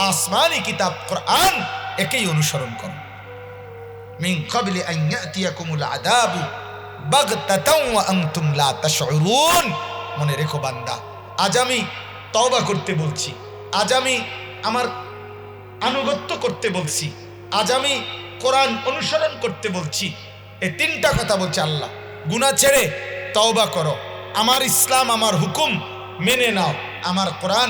আসমানি কিতাব কোরআন একেই অনুসরণ করো। মিন ক্বাবলি আন ইয়াতিয়াকুমুল আযাবু বাগতাতাও ওয়া আনতুম লা তাশউরুন। মনে রেখো বান্দা, আজ আমি তওবা করতে বলছি, আজ আমি আমার আনুগত্য করতে বলছি, আজ আমি কোরআন অনুসরণ করতে বলছি। এই তিনটা কথা বলছে আল্লাহ, গুনাহ ছেড়ে তওবা করো, আমার ইসলাম আমার হুকুম মেনে নাও, আমার কোরআন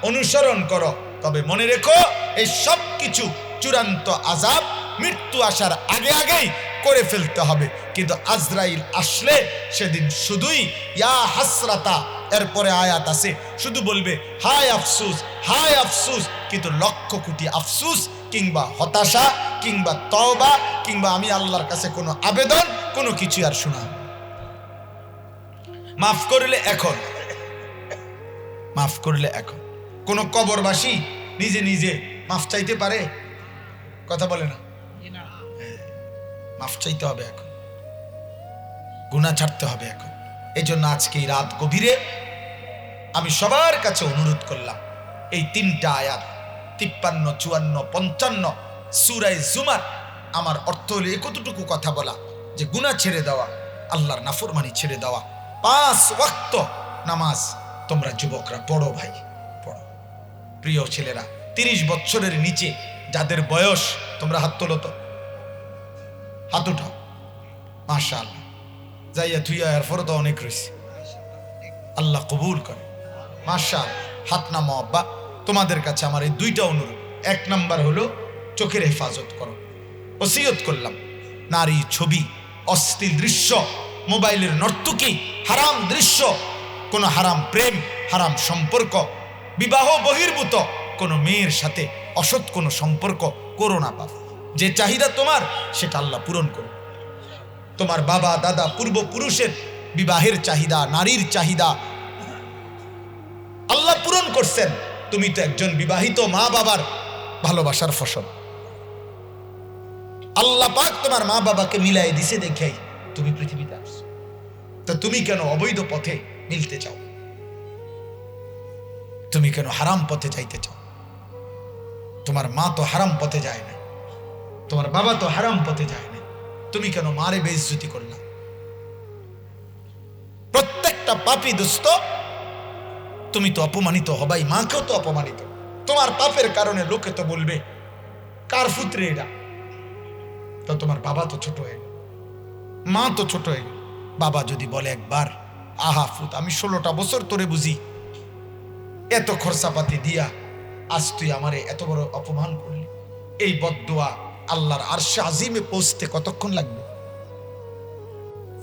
অনুসরণ করো। তবে মনে রেখো, এই সব কিছু চূড়ান্ত আযাব মৃত্যু আসার আগে আগেই করে ফেলতে হবে। কিন্তু আজরাইল আসলে সেদিন শুধুই ইয়া হাসরাতা, এরপরে আয়াত আছে, শুধু বলবে হায় আফসুস, হায় আফসুস, কিন্তু লক্ষ কোটি আফসুস কিংবা হতাশা কিংবা তওবা কিংবা আমি আল্লাহর কাছে কোনো আবেদন কোনো কিছু আর শোনা। মাফ করলে এখন, মাফ করলে এখন। কোন কবরবাসী নিজে নিজে মাফ চাইতে পারে? কথা বলে না, মাফ চাইতে হবে এখন, গুনাহ ছাড়তে হবে এখন। এই জন্য আজকে এই রাত গভীরে আমি সবার কাছে অনুরোধ করলাম, এই তিনটা আয়াত 53, 54, 55 সূরা জুমার আমার অর্থ হলো কতটুকু কথা বলা, যে গুনাহ ছেড়ে দেওয়া, আল্লাহর নাফরমানি ছেড়ে দেওয়া, 5 ওয়াক্ত নামাজ তোমরা যুবকরা পড়ো ভাই, পড়ো। প্রিয় ছেলেরা, 30 বছরের নিচে যাদের বয়স, তোমরা হাত তোলো তো, হাত উঠাও। মাশাআল্লাহ, যাইয়া থুইয়া এরপর তো অনেক রয়েছে, আল্লাহ কবুল করে। মাশাআল্লাহ, হাত নামাও। আব্বা, তোমাদের কাছে আমার এই দুইটা অনুরোধ। 1 নাম্বার হলো চোখের হেফাজত করো। ওসিয়ত করলাম, নারী ছবি, অশ্লীল দৃশ্য, মোবাইলের নর্তকী, হারাম দৃশ্য, কোনো হারাম প্রেম, হারাম সম্পর্ক, বিবাহ বহির্ভূত কোনো মেয়ের সাথে অসৎ কোনো সম্পর্ক করো না বাবা। যে চাহিদা তোমার সেটা আল্লাহ পূরণ করো। তোমার বাবা দাদা পূর্বপুরুষের বিবাহের চাহিদা, নারীর চাহিদা আল্লাহ পূরণ করছেন। তুমি তো একজন বিবাহিত মা বাবার ভালোবাসার ফসল। আল্লাহ পাক তোমার মা বাবাকে মিলাই দিছে দেখেই তুমি পৃথিবীতে আসছো। তো তুমি কেন অবৈধ পথে মিলতে চাও? তুমি কেন হারাম পথে যাইতে চাও? তোমার মা তো হারাম পথে যায় না, তোমার বাবা তো হারাম পথে যায় না, তুমি কেন মারে বেইজ্জতি করলা? প্রত্যেকটা পাপী দোস্ত, তুমি তো অপমানিত হবাই, মাকেও তো অপমানিত। তোমার পাপের কারণে লোকে তো বলবে কার পুত্রে এরা, তো তোমার বাবা তো ছোট হয়ে, মা তো ছোট হয়ে। বাবা যদি বলে একবার, আহা ফুত, আমি 16টা বছর তোরে বুঝি, এত খরচাপাতি দিয়া আজ তুই আমারে এত বড় অপমান করলি, এই বদদুয়া আল্লাহর আরশে আজিমে পৌঁছতে কতক্ষণ লাগবে?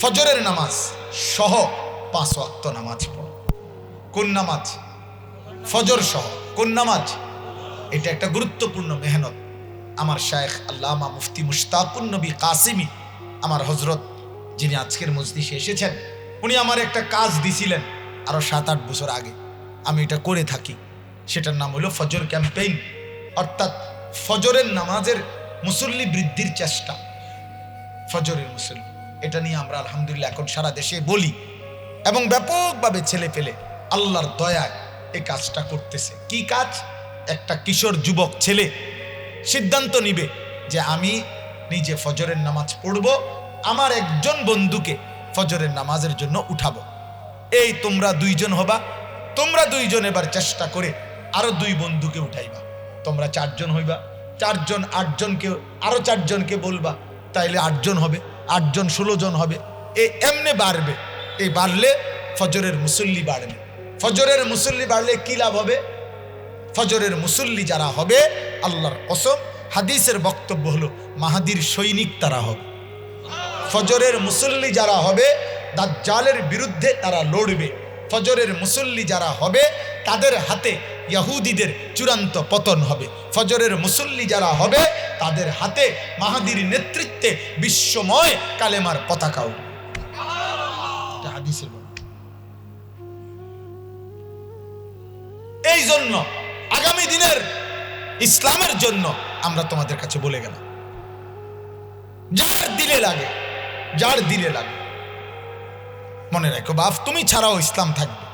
ফজরের নামাজ সহ 5 ওয়াক্ত নামাজ পড়ো। কোন নামাজ? ফজর সহ। কোন নামাজ? এটা একটা গুরুত্বপূর্ণ মেহনত। আমার শায়েখ আল্লামা মুফতি মুশতাকুন নবী কাসিমি, আমার হযরত, যিনি আজকের মজলিসে এসেছেন, উনি আমার একটা কাজ দিছিলেন আরো 7-8 বছর আগে। আমি এটা করে থাকি। সেটার নাম হলো ফজর ক্যাম্পেইন, অর্থাৎ ফজরের নামাজের মুসল্লি বৃদ্ধির চেষ্টা। ফজরের মুসল্লি, এটা নিয়ে আমরা আলহামদুলিল্লাহ এখন সারা দেশে বলি এবং ব্যাপকভাবে ছেলে পেলে আল্লাহর দয়ায় এই কাজটা করতেছে। কি কাজ? একটা কিশোর যুবক ছেলে সিদ্ধান্ত নিবে যে আমি নিজে ফজরের নামাজ পড়ব, আমার একজন বন্ধুকে ফজরের নামাজের জন্য উঠাবো। এই তোমরা 2 জন হবা, তোমরা দুইজন এবার চেষ্টা করে আরো 2 বন্ধুকে উঠাইবা। তোমরা 4 জন হইবা, 4 জন 8 জনকে, আরো 4 জনকে বলবা, তাইলে 8 জন হবে, 8 জন 16 জন হবে। এমনে বাড়বে। এই বাড়লে ফজরের মুসল্লি বাড়বে। ফজরের মুসল্লি বাড়লে কি লাভ হবে? ফজরের মুসল্লি যারা হবে, আল্লাহর কসম, হাদিসের বক্তব্য হলো মাহাদির সৈনিক তারা হবে। ফজরের মুসল্লি যারা হবে, দাজ্জালের বিরুদ্ধে তারা লড়বে। ফজরের মুসল্লি যারা হবে, তাদের হাতে ইহুদিদের চূড়ান্ত পতন হবে। ফজরের মুসল্লি যারা হবে, তাদের হাতে মাহাদির নেতৃত্বে বিশ্বময় কালেমার পতাকা উঠবে। এটা হাদিসের বক্তব্য। এই জন্য আগামী দিনের ইসলামের জন্য আমরা তোমাদের কাছে বলে গেলাম, যার দিলে লাগে, যার দিলে লাগে, মনে রাখো বাপ, তুমি ছাড়াও ইসলাম থাকবে।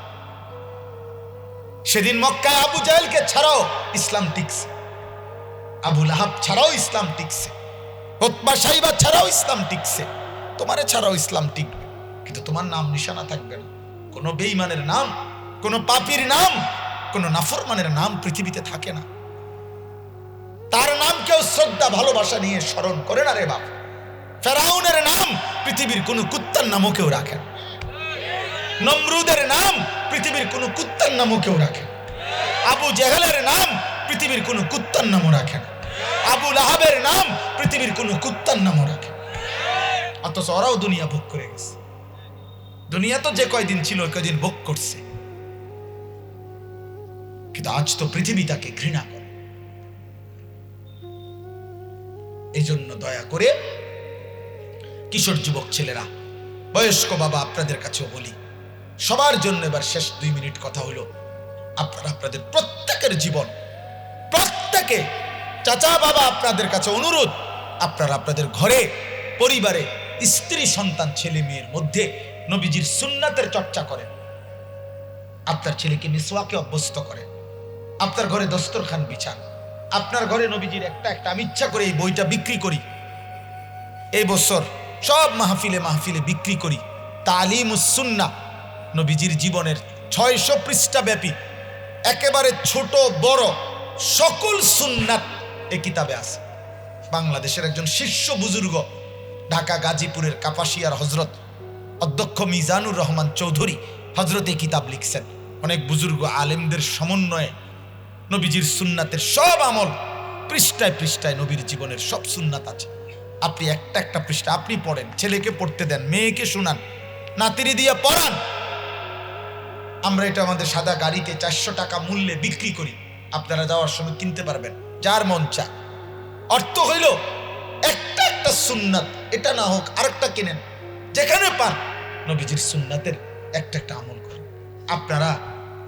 সেদিন মক্কায় আবু জাহেলকে ছাড়াও ইসলাম টিকছে, আবু লাহাব ছাড়াও ইসলাম টিকছে, উতবা সাইবা ছাড়াও ইসলাম টিকছে। তোমারে ছাড়াও ইসলাম টিকবে, কিন্তু তোমার নাম নিশানা থাকবে না। কোনো বেঈমানের নাম, কোনো পাপীর নাম, কোনো নাফরমানের নাম পৃথিবীতে থাকে না। তার নাম কেউ শ্রদ্ধা ভালোবাসা নিয়ে স্মরণ করে না রে বাপ। ফেরাউনের নাম পৃথিবীর কোন কুত্তার নামও কেউ রাখেন। নমরুদের নাম পৃথিবীর কোন কুত্তার নামও কেউ রাখেন। আবু জেহেলের নাম পৃথিবীর কোন কুত্তার নামও রাখেন। আবু লাহাবের নাম পৃথিবীর কোন কুত্তার নামও রাখেন। অথচ ওরাও দুনিয়া ভোগ করে গেছে। দুনিয়া তো যে কয়দিন ছিল ওই কয়দিন ভোগ করছে, কিন্তু আজ তো পৃথিবী তাকে ঘৃণা করে। এই জন্য দয়া করে কিশোর যুবক ছেলেরা, বয়স্ক বাবা, আপনাদের কাছেও বলি, সবার জন্য এবার শেষ 2 মিনিট কথা হলো, আপনারা আপনাদের প্রত্যেকের জীবন, প্রত্যেকে, চাচা বাবা, আপনাদের কাছে অনুরোধ, আপনারা আপনাদের ঘরে, পরিবারে, স্ত্রী সন্তান, ছেলে মেয়ের মধ্যে নবীজির সুন্নাতের চর্চা করেন। আপনার ছেলেকে মিসওয়াকে অভ্যস্ত করেন, আপনার ঘরে দস্তরখান বিছান, আপনার ঘরে নবীজির একটা আমি ইচ্ছা করে এই বইটা বিক্রি করি, এই বছর সব মাহফিলে মাহফিলে বিক্রি করি, তালিমুস সুন্নাহ, নবীজির জীবনের 600 পৃষ্ঠা ব্যাপী একেবারে ছোট বড় সকল সুন্নাত এই কিতাবে আছে। বাংলাদেশের একজন শীর্ষ বুজুর্গ, ঢাকা গাজীপুরের কাপাসিয়ার হজরত অধ্যক্ষ মিজানুর রহমান চৌধুরী হজরত এই কিতাব লিখছেন। অনেক বুজুর্গ আলেমদের সমন্বয়ে নবীজির সুন্নাতের সব আমল পৃষ্ঠায় পৃষ্ঠায় নবীর জীবনের সব সুন্নাত আছে। আপনি একটা একটা পৃষ্ঠা আপনি পড়েন, ছেলেকে পড়তে দেন, মেয়েকে শোনান, নাতিরি দিয়ে পড়ান। আমরা এটা আমাদের সাদা গাড়িতে 400 টাকা মূল্যে বিক্রি করি, আপনারা যাওয়ার সময় কিনতে পারবেন, যার মন চায়। অর্থ হইল একটা একটা সুন্নাত, এটা না হোক আরেকটা কিনেন, যেখানে পান নবীজির সুন্নাতের একটা একটা আমল করেন। আপনারা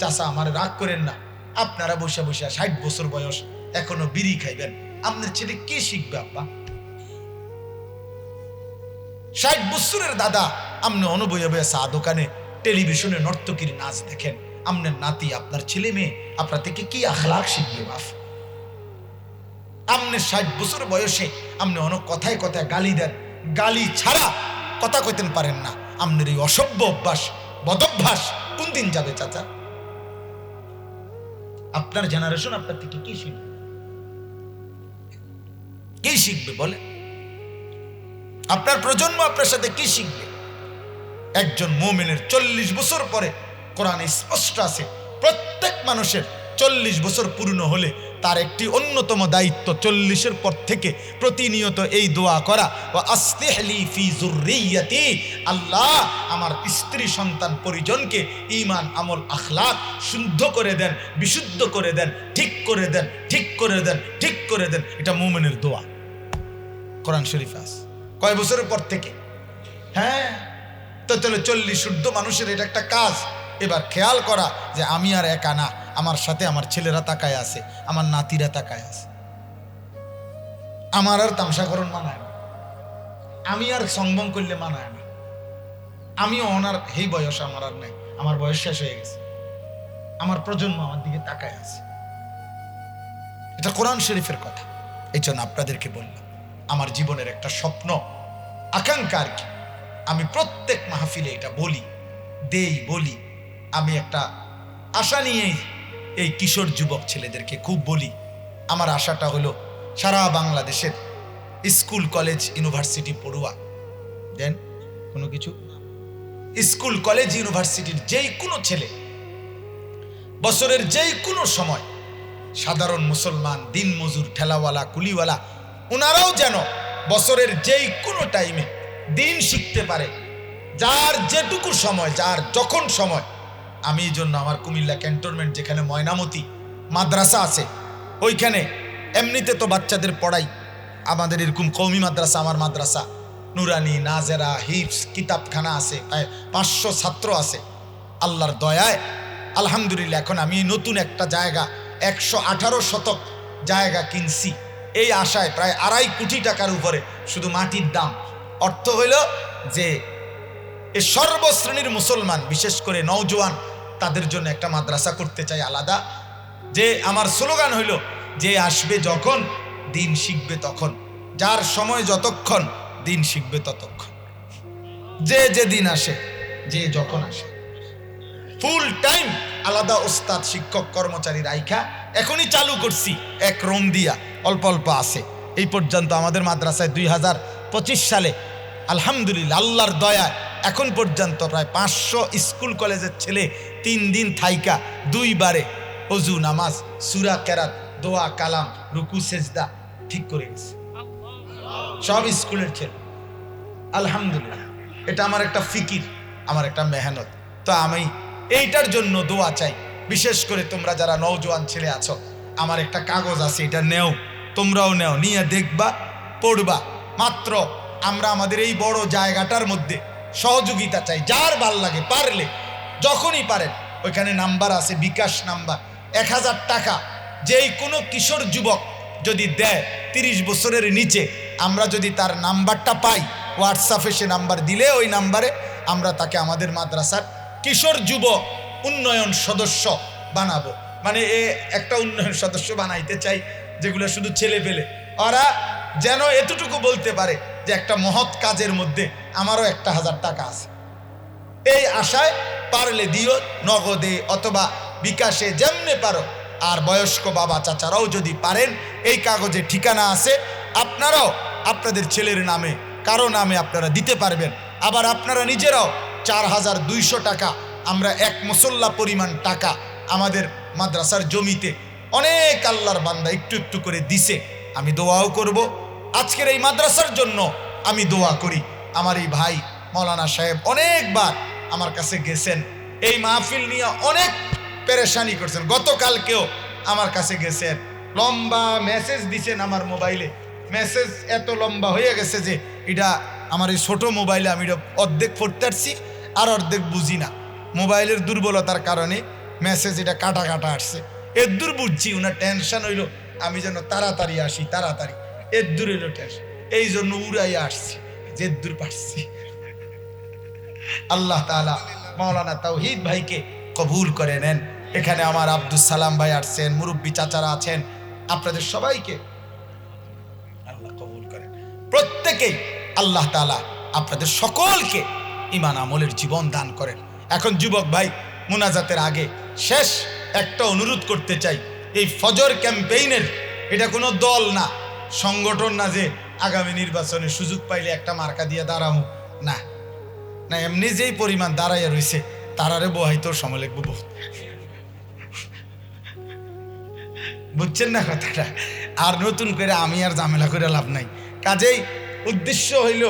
চাচা আমার রাগ করেন না, আপনারা বসে বসে 60 বছর বয়স এখনো বিড়ি খাইবেন, আপনার ছেলে কি শিখবে? আব্বা 60 বছরের দাদা আপনি অনুবয়ে বয়ে চা দোকানে টেলিভিশনে নর্তকীর নাচ দেখেন, আপনার নাতি, আপনার ছেলে মেয়ে আপনার থেকে কি আখলাক শিখবে? বাপ, আপনি 60 বছর বয়সে আপনি অনেক কথায় কথায় গালি দেন, গালি ছাড়া কথা কইতেন পারেন না। আপনার এই অসভ্য অভ্যাস, বদভ্যাস কোন দিন যাবে চাচা? আপনার জেনারেশন আপনার থেকে কি শিখবে? কি শিখবে বলে? আপনার প্রজন্ম আপনার সাথে কি শিখবে? একজন মুমিনের 40 বছর পরে, কোরআনে স্পষ্ট আছে, প্রত্যেক মানুষের 40 বছর পূর্ণ হলে তার একটি অন্যতম দায়িত্ব 40-এর পর থেকে প্রতিনিয়ত এই দোয়া করা, ওয়া আসলিহলি ফি যুররিয়াতি, আল্লাহ আমার স্ত্রী সন্তান পরিজনকে ঈমান আমল আখলাক শুদ্ধ করে দেন, বিশুদ্ধ করে দেন, ঠিক করে দেন, ঠিক করে দেন, ঠিক করে দেন। এটা মুমিনের দোয়া, কোরআন শরীফে আছে। কয় বছরের পর থেকে? হ্যাঁ, তো তাহলে 40 ঊর্ধ্ব মানুষের এটা একটা কাজ। এবার খেয়াল করা যে আমি আর একা না, আমার সাথে আমার ছেলেরা তাকায় আছে, আমার নাতিরা তাকায় আছে। আমার আর তামসাকরণ মানায় না, আমি আর সংবং করলে মানায় না। আমিও ওনার এই বয়স আমার আর নাই, আমার বয়স শেষ হয়ে গেছে, আমার প্রজন্ম আমার দিকে তাকায় আছে। এটা কোরআন শরীফের কথা। এই জন্য আপনাদেরকে বললাম, আমার জীবনের একটা স্বপ্ন, আকাঙ্ক্ষা আর কি, আমি প্রত্যেক মাহফিলে এটা বলি, বলি, আমি একটা আশা নিয়েই এই কিশোর যুবক ছেলেদেরকে খুব বলি, আমার আশাটা হলো সারা বাংলাদেশের স্কুল কলেজ ইউনিভার্সিটি পড়ুয়া দেন কোনো কিছু স্কুল কলেজ ইউনিভার্সিটির যেই কোনো ছেলে বছরের যেই কোনো সময় সাধারণ মুসলমান দিন মজুর ঠেলাওয়ালা কুলিওয়ালা ওনারাও যেন বছরের যেই কোনো টাইমে দিন শিখতে পারে, যার যেটুকু সময়, যার যখন সময়। আমি এই জন্য আমার কুমিল্লা ক্যান্টনমেন্ট যেখানে ময়নামতি মাদ্রাসা আছে ওইখানে এমনিতে তো বাচ্চাদের পড়াই, আমাদের এরকম কওমি মাদ্রাসা, আমার মাদ্রাসা নুরানি, নাজেরা, হিফস, কিতাবখানা আছে, প্রায় 500 ছাত্র আছে। আল্লাহর দয়ায় আলহামদুলিল্লাহ এখন আমি নতুন একটা জায়গা 118 শতক জায়গা কিনছি, এই আশায় প্রায় 2.5 কোটি টাকার উপরে শুধু মাটির দাম। অর্থ হইল যে এই সর্বশ্রেণীর মুসলমান বিশেষ করে নওজোয়ান তাদের জন্য একটা মাদ্রাসা করতে চাই আলাদা। যে আমার স্লোগান হইল যে আসবে যখন দিন শিখবে তখন, যার সময় যতক্ষণ দিন শিখবে ততক্ষণ। যে যে দিন আসে, যে যখন আসে, ফুল টাইম আলাদা ওস্তাদ শিক্ষক কর্মচারী রাইখা এখনই চালু করছি এক রুম দিয়া, অল্প অল্প আছে। এই পর্যন্ত আমাদের মাদ্রাসায় 2025 সালে আলহামদুলিল্লাহ আল্লাহর দয়া এখন পর্যন্ত প্রায় 500 স্কুল কলেজের ছেলে 3 দিন থাইকা 2 বারে ওযু, নামাজ, সূরা কেরাত, দোয়া, কালাম, রুকু, সেজদা ঠিক করে গেছে সব স্কুলের ছেলে। আলহামদুলিল্লাহ এটা আমার একটা ফিকির, আমার একটা মেহনত। তো আমি এইটার জন্য দোয়া চাই, বিশেষ করে তোমরা যারা নওজোয়ান ছেলে আছো, আমার একটা কাগজ আছে, এটা নেও, তোমরাও নেও, নিয়ে দেখবা, পড়বা। মাত্র আমরা আমাদের এই বড় জায়গাটার মধ্যে সহযোগিতা চাই, যার ভাল লাগে পারলে যখনই পারেন ওইখানে নাম্বার আছে, বিকাশ নাম্বার 1000 টাকা যেই কোনো কিশোর যুবক যদি দেয় 30 বছরের নিচে, আমরা যদি তার নাম্বারটা পাই হোয়াটসঅ্যাপে সে নাম্বার দিলে ওই নাম্বারে আমরা তাকে আমাদের মাদ্রাসার কিশোর যুব উন্নয়ন সদস্য বানাবো। মানে একটা উন্নয়ন সদস্য বানাইতে চাই যেগুলো শুধু ছেলে পেলে, ওরা যেন এতটুকু বলতে পারে যে একটা মহৎ কাজের মধ্যে আমারও 1000 টাকা আছে। এই আশায় পারলে দিও, নগদে অথবা বিকাশে, যেমনে পারো। আর বয়স্ক বাবা চাচারাও যদি পারেন, এই কাগজে ঠিকানা আছে, আপনারাও আপনাদের ছেলের নামে কারো নামে আপনারা দিতে পারবেন। আবার আপনারা নিজেরাও 4200 টাকা, আমরা এক মুসল্লা পরিমাণ টাকা আমাদের মাদ্রাসার জমিতে অনেক আল্লাহর বান্দা একটু একটু করে দিছে। আমি দোয়াও করব, আজকের এই মাদ্রাসার জন্য আমি দোয়া করি। আমার এই ভাই মৌলানা সাহেব অনেকবার আমার কাছে গেছেন, এই মাহফিল নিয়ে অনেক পেরেশানি করছেন। গতকালকেও আমার কাছে গেছেন, লম্বা মেসেজ দিছেন আমার মোবাইলে। মেসেজ এত লম্বা হয়ে গেছে যে এটা আমার এই ছোট মোবাইলে আমি এটা অর্ধেক পড়তে পারছি আর অর্ধেক বুঝি না। মোবাইলের দুর্বলতার কারণে মেসেজ এটা কাটা কাটা আসছে। এর দূর বুঝছি, ওনার টেনশন হইল আমি যেন তাড়াতাড়ি আসি, তাড়াতাড়ি। এর দূর হইল টেনশন, এই জন্য উড়াইয়া আসছি, যে দূর পারছি। আল্লাহ তাআলা মাওলানা তাওহীদ ভাইকে কবুল করে নেন। এখানে আমার আব্দুল সালাম ভাই আসছেন, মুরব্বী চাচারা আছেন, আপনাদের সবাইকে আল্লাহ কবুল করেন। প্রত্যেকেই আল্লাহ তাআলা আপনাদের সকলকে ঈমান আমলের জীবন দান করেন। এখন যুবক ভাই মুনাজাতের আগে শেষ একটা অনুরোধ করতে চাই, এই ফজর ক্যাম্পেইনের এটা কোনো দল না, সংগঠন না যে আগামী নির্বাচনে সুযোগ পাইলে একটা মার্কা দিয়ে দাঁড়াবো, না না, এমনি যেই পরিমাণ দাঁড়াইয়া রয়েছে তারারে বহাইতেও সময় লাগবে বহুত, বুঝছেন না কথাটা। আর নতুন করে আমি আর ঝামেলা করে লাভ নাই। কাজেই উদ্দেশ্য হইল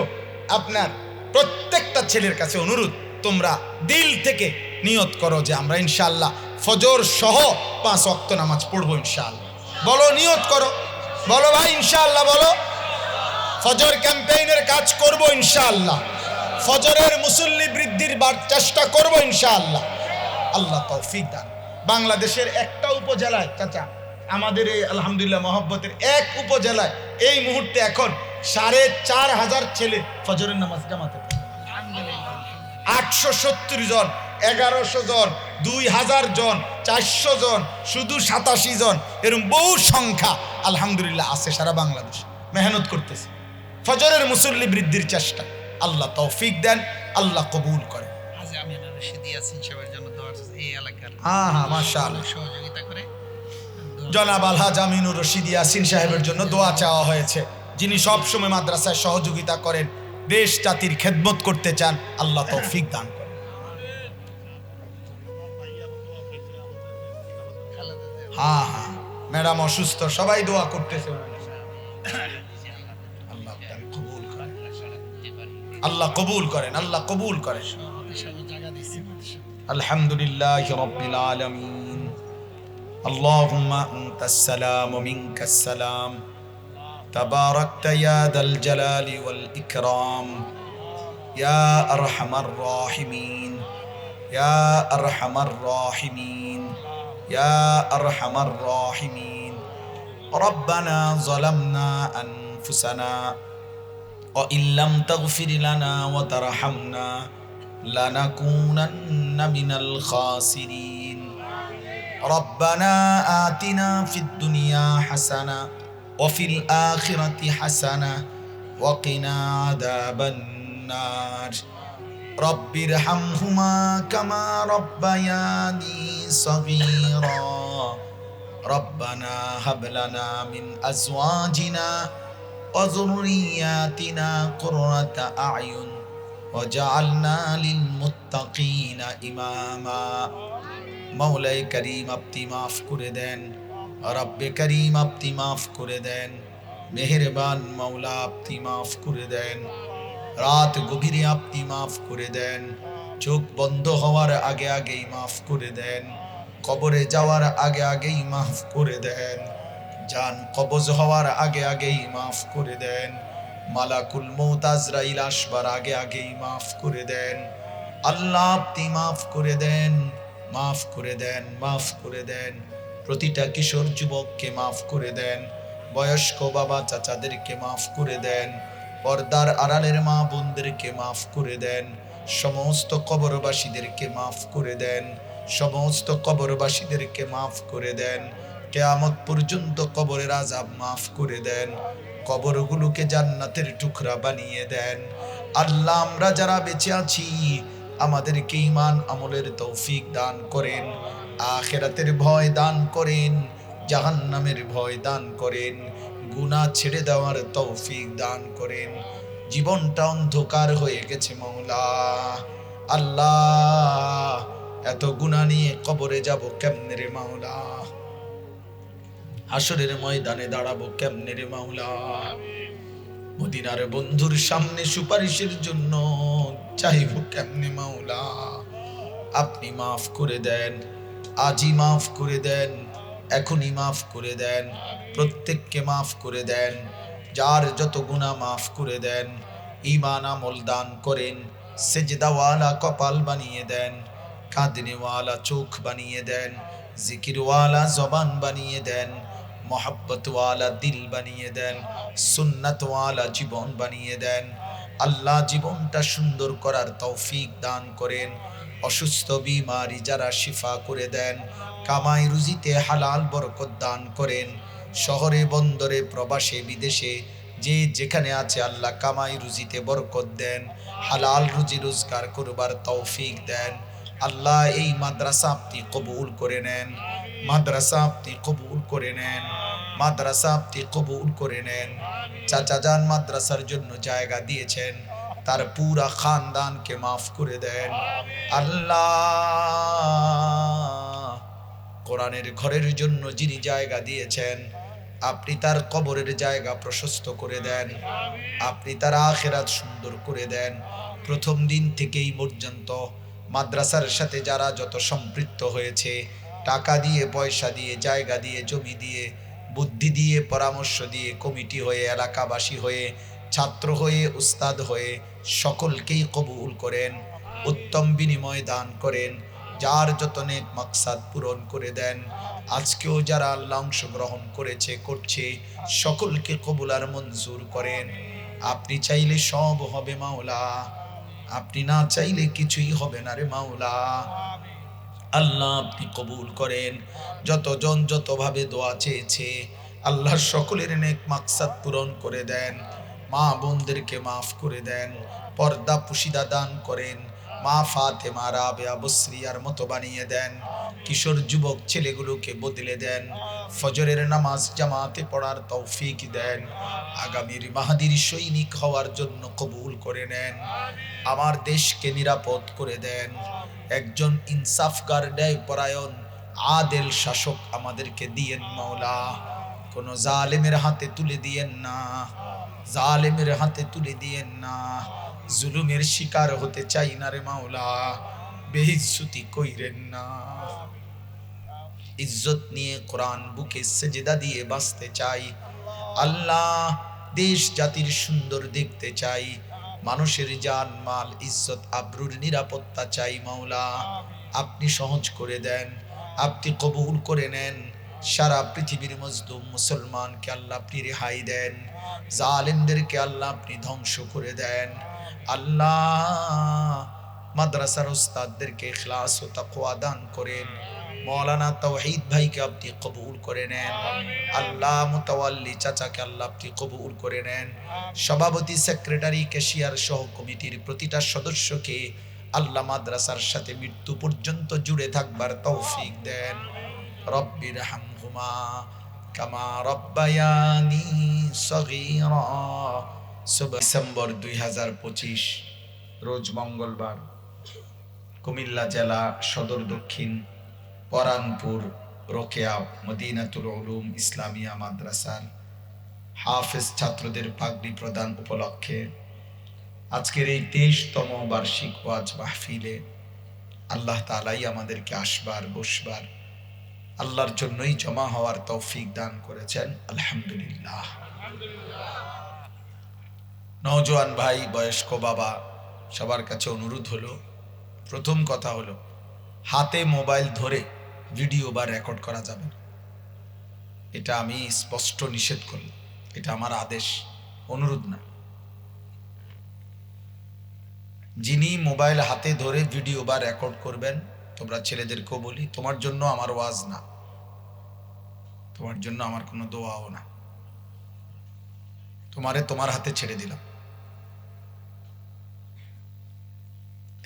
আপনার প্রত্যেকটা ছেলের কাছে অনুরোধ, তোমরা দিল থেকে নিয়ত করো যে আমরা ইনশাআল্লাহ ফজর সহ 5 ওয়াক্ত নামাজ পড়বো ইনশাআল্লাহ। বলো, নিয়ত করো, বলো ভাই ইনশাআল্লাহ, বলো ফজর ক্যাম্পেইনের কাজ করব ইনশাআল্লাহ, ফজরের মুসল্লি বৃদ্ধির চেষ্টা করব ইনশাআল্লাহ। আল্লাহ তৌফিক দান। বাংলাদেশের একটা উপজেলায় চাচা, আমাদের এই আলহামদুলিল্লাহ মহব্বতের এক উপজেলায় এই মুহূর্তে এখন 4500 ছেলে ফজরের নামাজ জামাতে পড়ে। 870 জন, 1100 জন, 2000 জন, 400 জন, শুধু 87 জন, এরকম বহু সংখ্যা আলহামদুলিল্লাহ আছে সারা বাংলাদেশ, মেহনত করতেছে ফজরের মুসল্লি বৃদ্ধির চেষ্টা। আল্লাহ তৌফিক দেন, আল্লাহ কবুল করে। আমি রশিদি আছেন সবার জন্য দোয়া করছি। এই এলাকার মাশাআল্লাহ সহযোগিতা করে জনাব আলহাজ আমিনুর রশিদ ইয়াসিন সাহেবের জন্য দোয়া চাওয়া হয়েছে, যিনি সব সময় মাদ্রাসায় সহযোগিতা করেন, দেশ জাতির খেদমত করতে চান, আল্লাহ তৌফিক দান করেন। হ্যাঁ ম্যাডাম অসুস্থ, সবাই দোয়া করতেছে, আল্লাহ কবুল করেন, আল্লাহ কবুল করেন, আল্লাহ কবুল করেন। আলহামদুলিল্লাহ রাব্বিল আলামিন। আল্লাহুম্মা আনতাস সালাম ওয়া মিনকাস সালাম, তাবারাকতা ইয়া দাল জালালি ওয়াল ইকরাম, ইয়া আরহামার রাহিমিন, ইয়া আরহামার রাহিমিন, ইয়া আরহামার রাহিমিন। রব্বানা যালামনা আনফুসানা ওয়া ইল্লাম তাগফির লানা ওয়া তারহামনা লানাকুনান্না মিনাল খাসিরিন। রব্বানা আতিনা ফিদ দুনিয়া হাসানা ওয়া ফিল আখিরাতি হাসানা ওয়া কিনা আযাবান নার। রব্বিরহামহুমা কামা রব্বায়ানি সগীরা। রব্বানা হাব লানা মিন আজওয়াজিনা ওয়া যুররিয়াতিনা কুররাতা আ'য়ুন ওয়াজআলনা লিল মুত্তাকিনা ইমামা। মাওলাই করিম আপনি মাফ করে দেন, রব্বে করিম আপনি মাফ করে দেন, মেহেরবান মাওলা আপনি মাফ করে দেন। রাত গভীরে আপনি মাফ করে দেন, চোখ বন্ধ হওয়ার আগে আগেই মাফ করে দেন, কবরে যাওয়ার আগে আগেই মাফ করে দেন, জান কবজ হওয়ার আগে আগেই মাফ করে দেন, মালাকুল মউত আজরাইল আসবার আগে আগেই মাফ করে দেন। আল্লাহ আপনি মাফ করে দেন, মাফ করে দেন, মাফ করে দেন। প্রতিটা কিশোর যুবককে মাফ করে দেন, বয়স্ক বাবা চাচাদেরকে মাফ করে দেন, পর্দার আড়ালের মা বোনদেরকে মাফ করে দেন, সমস্ত কবরবাসীদেরকে মাফ করে দেন, সমস্ত কবরবাসীদেরকে মাফ করে দেন। কিয়ামত পর্যন্ত কবরের আযাব মাফ করে দেন, কবরগুলোকে জান্নাতের টুকরা বানিয়ে দেন। আল্লাহ আমরা যারা বেঁচে আছি আমাদেরকে ঈমান আমলের তৌফিক দান করেন, আখিরাতের ভয় দান করেন, জাহান্নামের ভয় দান করেন, গুনাহ ছেড়ে দেওয়ার তৌফিক দান করেন। জীবনটা অন্ধকার হয়ে গেছে মাওলা, আল্লাহ এত গুনাহ নিয়ে কবরে যাব কেমনে রে মাওলা, হাসরের ময়দানে দাঁড়াবো কেমনে রে মাওলা, মদিনার বন্ধুর সামনে সুপারিশের জন্য চাইবো কেমনে মাওলা। আপনি মাফ করে দেন, আজই মাফ করে দেন, এখনই মাফ করে দেন, প্রত্যেককে মাফ করে দেন, যার যত গুনাহ মাফ করে দেন, ঈমান আমল দান করেন, সেজদাওয়ালা কপাল বানিয়ে দেন, কাঁদনেওয়ালা চোখ বানিয়ে দেন, জিকিরওয়ালা জবান বানিয়ে দেন, মোহাব্বতওয়ালা দিল বানিয়ে দেন, সুন্নাতওয়ালা জীবন বানিয়ে দেন। আল্লাহ জীবনটা সুন্দর করার তৌফিক দান করেন, অসুস্থ বিমারি যারা শিফা করে দেন, কামাই রুজিতে হালাল বরকত দান করেন, শহরে বন্দরে প্রবাসে বিদেশে যে যেখানে আছে আল্লাহ কামাই রুজিতে বরকত দেন, হালাল রুজি রোজগার করবার তৌফিক দেন। আল্লাহ এই মাদ্রাসা আপনি কবুল করে নেন, মাদ্রাসা আপনি কবুল করে নেন, মাদ্রাসা আপনি কবুল করে নেন। চাচা যান মাদ্রাসার জন্য জায়গা দিয়েছেন, তার পুরা খানদানকে মাফ করে দেন। আল্লাহ কোরআনের ঘরের জন্য যিনি জায়গা দিয়েছেন আপনি তার কবরের জায়গা প্রশস্ত করে দেন, আপনি তার আখিরাত সুন্দর করে দেন। প্রথম দিন থেকেই পর্যন্ত মাদ্রাসার সাথে যারা যত সম্পৃক্ত হয়েছে, টাকা দিয়ে, পয়সা দিয়ে, জায়গা দিয়ে, জমি দিয়ে, বুদ্ধি দিয়ে, পরামর্শ দিয়ে, কমিটি হয়ে, এলাকাবাসী হয়ে, ছাত্র হয়ে, উস্তাদ হয়ে সকলকেই কবুল করেন, উত্তম বিনিময় দান করেন, যার যত নেক মাকসাদ পূরণ করে দেন। আজকেও যারা আল্লাহ অংশগ্রহণ করেছে, করছে, সকলকে কবুল আর মঞ্জুর করেন। আপনি চাইলে সব হবে মাওলা, আপনি না চাইলে কিছুই হবে না রে মাওলা। আল্লাহ আপনি কবুল করেন। যতজন যতভাবে দোয়া চেয়েছে আল্লাহ সকলের নেক মাকসাদ পূরণ করে দেন, মা বোনদেরকে মাফ করে দেন, পর্দা পুশিদা দান করেন, মা ফাতেমা রাবেয়া বসরিয়ার মতো বানিয়ে দেন। কিশোর যুবক ছেলেগুলোকে বদলে দেন। ফজরের নামাজ জামাতে পড়ার তৌফিক দেন। আগামীর মাহাদির সৈনিক হওয়ার জন্য কবুল করে নেন। আমার দেশকে নিরাপদ করে দেন। একজন ইনসাফগার, ন্যায়পরায়ণ, আদেল শাসক আমাদেরকে দিয়েন মাওলা। কোন জালেমের হাতে তুলে দিয়েন না, জালেমের হাতে তুলে দিয়েন না। জুলুমের শিকার হতে চাই না রে মাওলা, বেইজ্জতি কইরেন না। ইজ্জত নিয়ে কোরআন বুকে সেজদা দিয়ে বাঁচতে চাই আল্লাহ। দেশ জাতির সুন্দর দেখতে চাই। মানুষের জান মাল ইজ্জত আবরুর নিরাপত্তা চাই মাওলা। আপনি সহজ করে দেন, আপনি কবুল করে নেন। সারা পৃথিবীর মজলুম মুসলমানকে আল্লাহ আপনি রেহাই দেন। জালেমদেরকে আল্লাহ আপনি ধ্বংস করে দেন আল্লাহ। মাদ্রাসার উস্তাদদেরকে ইখলাস ও তাকওয়া দান করেন। মৌলানা তাওহীদ ভাইকে আপনি কবুল করে নেন আল্লাহ। মুতাওয়াল্লি চাচাকে আল্লাহ আপনি কবুল করে নেন। সভাপতি, সেক্রেটারি, ক্যাশিয়ার সহ কমিটির প্রতিটা সদস্যকে আল্লাহ মাদ্রাসার সাথে মৃত্যু পর্যন্ত জুড়ে থাকবার তৌফিক দেন। রব্বির হামহুমা কামা রব্বায়ানি সগীরা। ডিসেম্বর 2025 রোজ মঙ্গলবার, কুমিল্লা জেলা সদর দক্ষিণ পরানপুর রোকেয়া মদিনাতুল উলুম ইসলামিয়া মাদ্রাসার হাফেজ ছাত্রদের পাগড়ি প্রদান উপলক্ষে আজকের এই 23তম বার্ষিক ওয়াজ মাহফিলে আল্লাহ তাআলাই আমাদেরকে আসবার, বসবার, আল্লাহর জন্যই জমা হওয়ার তৌফিক দান করেছেন। আলহামদুলিল্লাহ। নওজোয়ান ভাই, বয়স্ক বাবা, সবার কাছে অনুরোধ হলো, প্রথম কথা হলো হাতে মোবাইল ধরে ভিডিও বা রেকর্ড করা যাবে না। এটা আমি স্পষ্ট নিষেধ করলাম। এটা আমার আদেশ, অনুরোধ না। যিনি মোবাইল হাতে ধরে ভিডিও বা রেকর্ড করবেন, তোমরা ছেলেদেরকেও বলি, তোমার জন্য আমার ওয়াজ না, তোমার জন্য আমার কোনো দোয়াও না। তোমারে তোমার হাতে ছেড়ে দিলাম।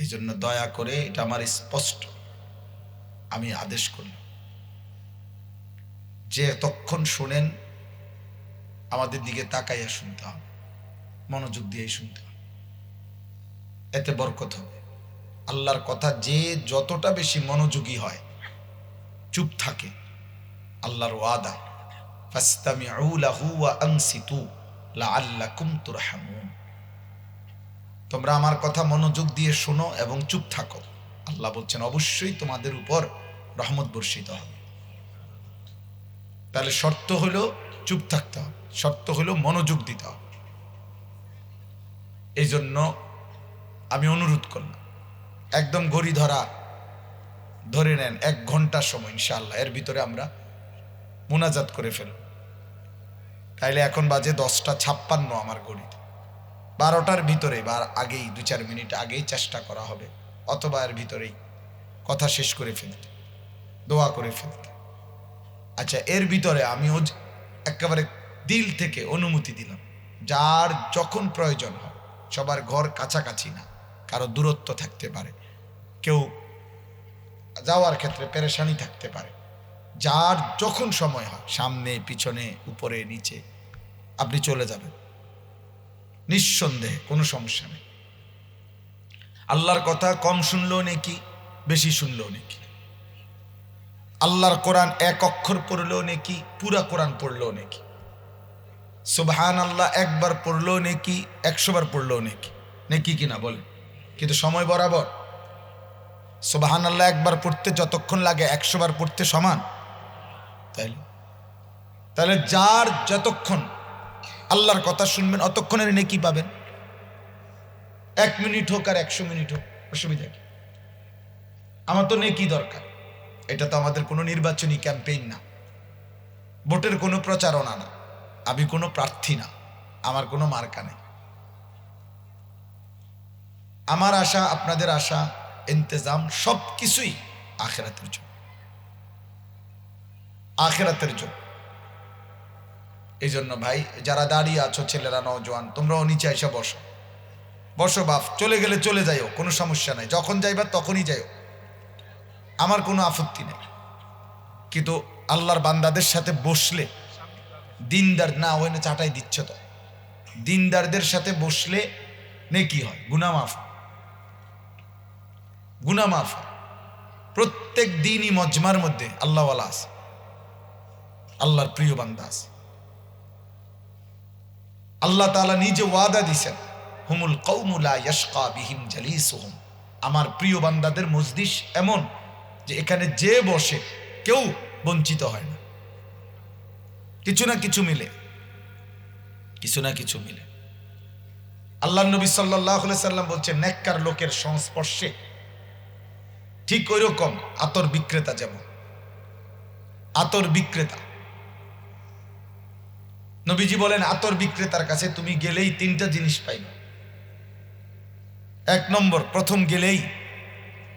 এই জন্য দয়া করে, এটা আমার স্পষ্ট আমি আদেশ করলাম যে এতক্ষণ শুনেন আমাদের দিকে তাকাইয়া শুনতে হবে, মনোযোগ দিয়ে শুনতে হবে, এতে বরকত হবে। আল্লাহর কথা যে যতটা বেশি মনোযোগী হয়, চুপ থাকে, আল্লাহর ওয়াদা ফাসতামিউ লাহু ওয়া আনসিতু লাআল্লাকুম তুরহামুন। তোমরা আমার কথা মনোযোগ দিয়ে শোনো এবং চুপ থাকো। আল্লাহ বলছেন অবশ্যই তোমাদের উপর রহমত বর্ষিত হবে। তাহলে শর্ত হলো চুপ থাকতে হবে, শর্ত হলো মনোযোগ দিতে হবে। এই জন্য আমি অনুরোধ করলাম, একদম ঘড়ি ধরে নেন 1 ঘন্টা সময়, ইনশাআল্লাহ এর ভিতরে আমরা মুনাজাত করে ফেলব। তাইলে এখন বাজে 10:56 আমার ঘড়িতে। 12টার ভিতরে বা আগেই 2-4 মিনিট আগেই চেষ্টা করা হবে, অথবা এর ভিতরেই কথা শেষ করে ফেলতে, দোয়া করে ফেলতে। আচ্ছা, এর ভিতরে আমি একেবারে দিল থেকে অনুমতি দিলাম, যার যখন প্রয়োজন হয়, সবার ঘর কাছাকাছি না, কারো দূরত্ব থাকতে পারে, কেউ যাওয়ার ক্ষেত্রে পেরেশানি থাকতে পারে, যার যখন সময় হয়, সামনে পিছনে উপরে নিচে আপনি চলে যাবেন, নিঃসন্দেহে কোনো সমস্যা নেই। আল্লাহর কথা কম শুনলেও নেকি, বেশি শুনলেও নেকি। আল্লাহর কোরআন 1 অক্ষর পড়লেও নেকি, পুরা কোরআন পড়লেও নেকি। সুবহানাল্লাহ 1 বার পড়লেও নেকি, 100 বার পড়লেও নেকি। নেকি কিনা বলেন? কিন্তু সময় বরাবর। সুবহানাল্লাহ 1 বার পড়তে যতক্ষণ লাগে 100 বার পড়তে সমান। তাহলে যার যতক্ষণ আল্লাহর কথা শুনবেন অতক্ষণের নেকি পাবেন। 1 মিনিট হোক আর 100 মিনিট হোক, অসুবিধা কি? আমার তো নেকি দরকার। এটা তো আমাদের কোনো নির্বাচনী ক্যাম্পেইন না, ভোটের কোনো প্রচারণা না, আমি কোনো প্রার্থী না, আমার কোনো মার্কা নেই। আমার আশা, আপনাদের আশা, ইন্তজাম সব কিছুই আখিরাতের জন্য, আখিরাতের জন্য। এই জন্য ভাই, যারা দাঁড়িয়ে আছো, ছেলেরা, নওজোয়ান, তোমরাও নিচে এসে বসো, বসো বাপ, চলে গেলে চলে যাইও, কোনো সমস্যা নাই, যখন যাইবা তখনই যাইও, আমার কোনো আপত্তি নেই। কিন্তু আল্লাহর বান্দাদের সাথে বসলে, দিনদার না ওই না চাটাই দিচ্ছ তো, দিনদারদের সাথে বসলে নেকি হয়, গুনাহ মাফ, গুনাহ মাফ। প্রত্যেক দিনই মজমার মধ্যে আল্লাহওয়ালা আছে, আল্লাহর প্রিয় বান্দা আছে। আল্লাহ তাআলা নিজে ওয়াদা দিছেন, হুমুল কওমু লা ইয়াশকা বিহিম জালিসুহুম, আমার প্রিয় বান্দাদের মজলিস এমন যে এখানে যে বসে কেউ বঞ্চিত হয় না, কিছু না কিছু মিলে, কিছু না কিছু মিলে। আল্লাহ নবী সাল্লাল্লাহু আলাইহি সাল্লাম বলছেন, নেককার লোকের সংস্পর্শে ঠিক ওই রকম আতর বিক্রেতা, যেমন আতর বিক্রেতা। নবীজি বলেন, আতর বিক্রেতার কাছে তুমি গেলেই তিনটা জিনিস পাইবে। এক নম্বর, প্রথম গেলেই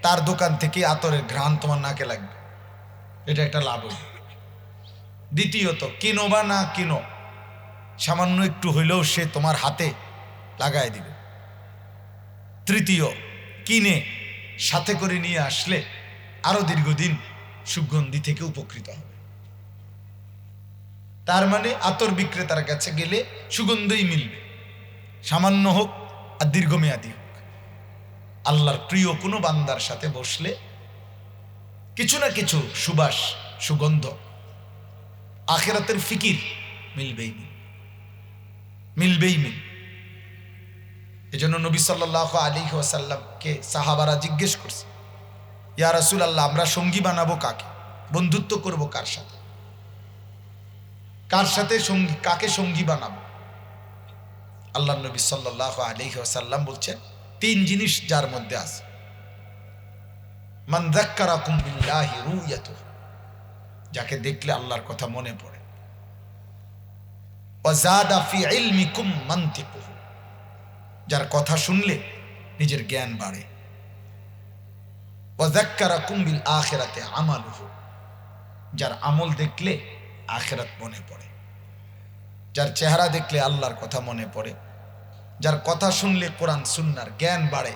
তার দোকান থেকে আতরের ঘ্রাণ তোমার নাকে লাগবে, এটা একটা লাভ হইল। দ্বিতীয়ত, কিনো বা না কিনো, সামান্য একটু হইলেও সে তোমার হাতে লাগায় দিবে। তৃতীয়, কিনে সাথে করে নিয়ে আসলে আরো দীর্ঘদিন সুগন্ধি থেকে উপকৃত হবে। তার মানে আতর বিক্রেতার কাছে গেলে সুগন্ধই মিলবে, সামান্য হোক আর দীর্ঘমেয়াদী হোক। আল্লাহর প্রিয় কোনো বান্দার সাথে বসলে কিছু না কিছু সুবাস, সুগন্ধ, আখিরাতের ফিকির মিলবেই মিলবেই মিল। এজন্য নবী সাল্লাল্লাহু আলাইহি ওয়াসাল্লামকে সাহাবারা জিজ্ঞেস করছে, ইয়া রাসূলুল্লাহ, আমরা সঙ্গী বানাবো কাকে, বন্ধুত্ব করব কার সাথে, কার সাথে সঙ্গী, কাকে সঙ্গী বানাবো? আল্লাহ নবী সাল্লাল্লাহু আলাইহি ওয়াসাল্লাম বলছেন, তিন জিনিস যার মধ্যে আছে। মান যাক্কারাকুম বিল্লাহি রুয়াতুহু, যাকে দেখলে আল্লাহর কথা মনে পড়ে। ওয়া যাদা ফি ইলমিকুম মানতিকুহু, যার কথা শুনলে নিজের জ্ঞান বাড়ে। ওয়া যাক্কারাকুম বিল আখিরাতি আমালুহু, যার আমল দেখলে আখিরাত মনে পড়ে, যার চেহারা দেখলে আল্লাহর কথা মনে পড়ে, যার কথা শুনলে কোরআন সুন্নাহর জ্ঞান বাড়ে,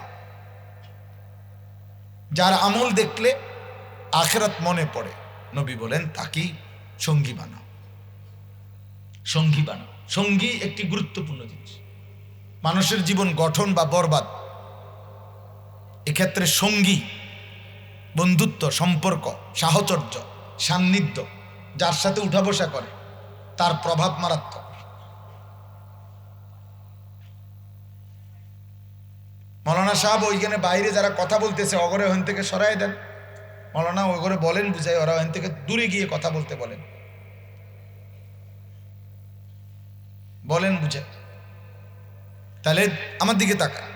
যার আমল দেখলে আখিরাত মনে পড়ে। নবী বলেন, তাকেই সঙ্গী বানাও, সঙ্গী বানাও। সঙ্গী একটি গুরুত্বপূর্ণ জিনিস, মানুষের জীবন গঠন বা বরবাদ, এক্ষেত্রে সঙ্গী, বন্ধুত্ব, সম্পর্ক, সাহচর্য, সান্নিধ্য, যার সাথে উঠা বসা করে, তার প্রভাব মারাত্মক। মৌলানা সাহেব ওইখানে বাইরে যারা কথা বলতেছে, অগরে ওখান থেকে সরাই দেন। মৌলানা ওই করে বলেন, বুঝাই, ওরা ওখান থেকে দূরে গিয়ে কথা বলতে বলেন, বলেন বুঝে। তাহলে আমার দিকে তাকান।